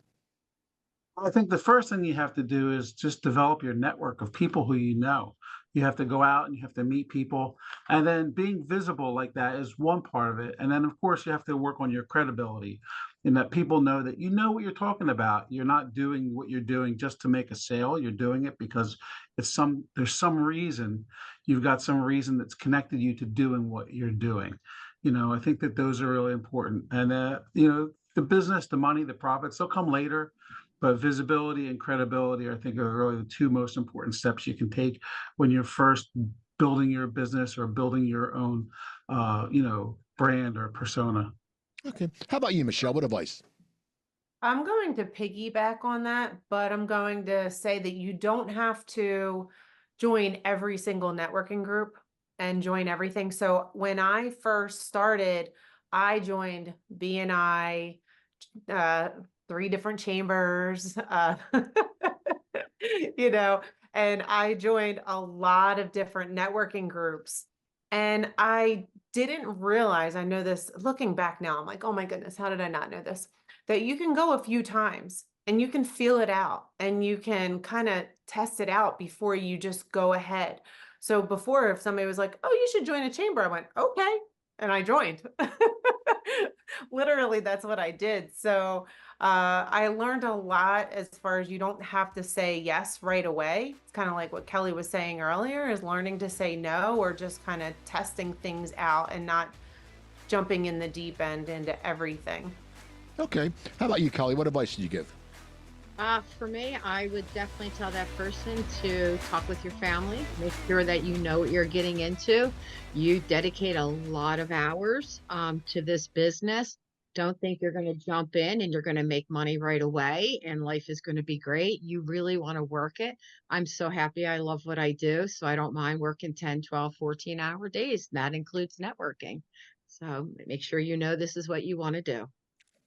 I think the first thing you have to do is just develop your network of people who you know. You have to go out and you have to meet people. And then being visible like that is one part of it. And then, of course, you have to work on your credibility and that people know that you know what you're talking about. You're not doing what you're doing just to make a sale. You're doing it because there's some reason, you've got some reason that's connected you to doing what you're doing. I think that those are really important. And, the business, the money, the profits, they'll come later. But visibility and credibility, I think, are really the two most important steps you can take when you're first building your business or building your own, brand or persona. Okay. How about you, Michelle? What advice? I'm going to piggyback on that, but I'm going to say that you don't have to join every single networking group and join everything. So when I first started, I joined BNI, 3 different chambers, and I joined a lot of different networking groups. And I didn't realize, I know this looking back now, I'm like, oh my goodness, how did I not know this? That you can go a few times and you can feel it out and you can kind of test it out before you just go ahead. So before, if somebody was like, oh, you should join a chamber, I went, okay. And I joined. literally that's what I did. So I learned a lot as far as you don't have to say yes right away. It's kind of like what Kelly was saying earlier, is learning to say no, or just kind of testing things out and not jumping in the deep end into everything. Okay. How about you, Kelly? What advice did you give? For me, I would definitely tell that person to talk with your family, make sure that you know what you're getting into. You dedicate a lot of hours to this business. Don't think you're going to jump in and you're going to make money right away and life is going to be great. You really want to work it. I'm so happy. I love what I do. So I don't mind working 10, 12, 14-hour days. That includes networking. So make sure you know this is what you want to do.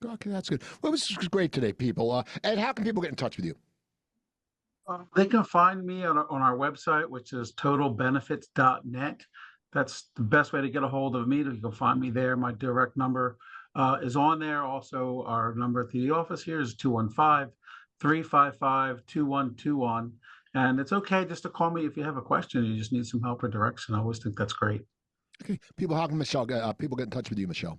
Okay, that's good. Well, this is great today, people. Ed, how can people get in touch with you? They can find me on our website, which is totalbenefits.net. That's the best way to get a hold of me. You can find me there. My direct number is on there. Also, our number at the office here is 215-355-2121. And it's okay just to call me if you have a question. You just need some help or direction. I always think that's great. Okay, people, how can people get in touch with you, Michele?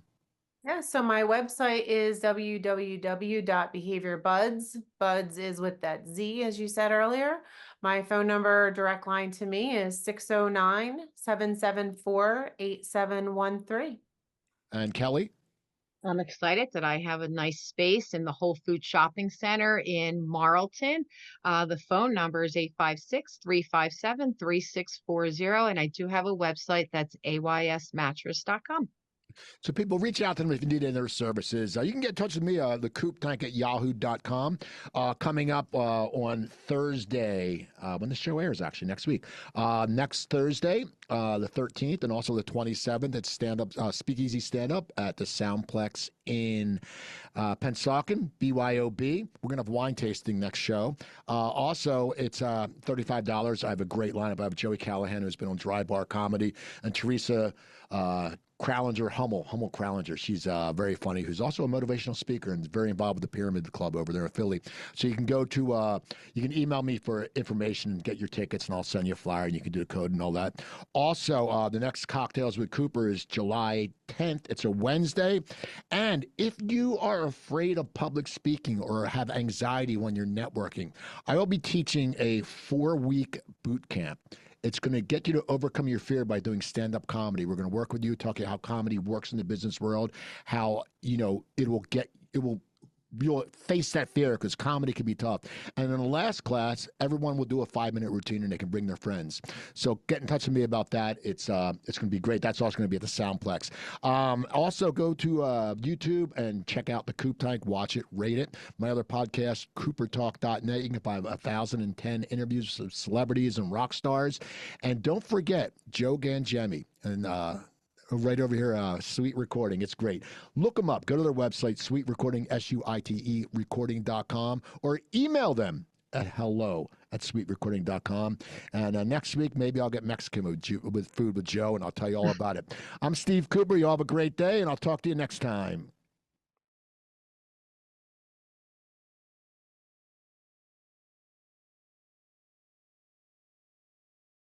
Yeah, so my website is www.behaviorbuds. Buds is with that Z, as you said earlier. My phone number, direct line to me, is 609-774-8713. And Kelly? I'm excited that I have a nice space in the Whole Food Shopping Center in Marlton. The phone number is 856-357-3640. And I do have a website that's aysmattress.com. So people, reach out to them if you need any of their services. You can get in touch with me, the Coop Tank at yahoo.com. Coming up on Thursday, when the show airs, actually, next week. Next Thursday, the 13th, and also the 27th, it's Speakeasy Stand-Up at the Soundplex in Pennsauken, BYOB. We're going to have wine tasting next show. Also, it's $35. I have a great lineup. I have Joey Callahan, who's been on Dry Bar Comedy, and Teresa Kraulinger, Hummel Kraulinger. She's very funny, who's also a motivational speaker and very involved with the Pyramid Club over there in Philly. So you can go to, you can email me for information and get your tickets, and I'll send you a flyer, and you can do the code and all that. Also, the next Cocktails with Cooper is July 10th. It's a Wednesday. And if you are afraid of public speaking or have anxiety when you're networking, I will be teaching a 4-week boot camp. It's going to get you to overcome your fear by doing stand-up comedy. We're going to work with you, talking how comedy works in the business world, how, you'll face that fear, because comedy can be tough. And in the last class, everyone will do a 5-minute routine and they can bring their friends. So get in touch with me about that. It's going to be great. That's also going to be at the Soundplex. Also go to YouTube and check out the Coop Tank. Watch it, rate it. My other podcast, coopertalk.net. You can find 1,010 interviews with celebrities and rock stars. And don't forget Joe Gangemi and right over here, SuiteRecording. It's great. Look them up. Go to their website, SuiteRecording, SUITE recording.com, or email them at hello@suiterecording.com. And next week, maybe I'll get Mexican with food with Joe, and I'll tell you all about it. I'm Steve Cooper. You all have a great day, and I'll talk to you next time.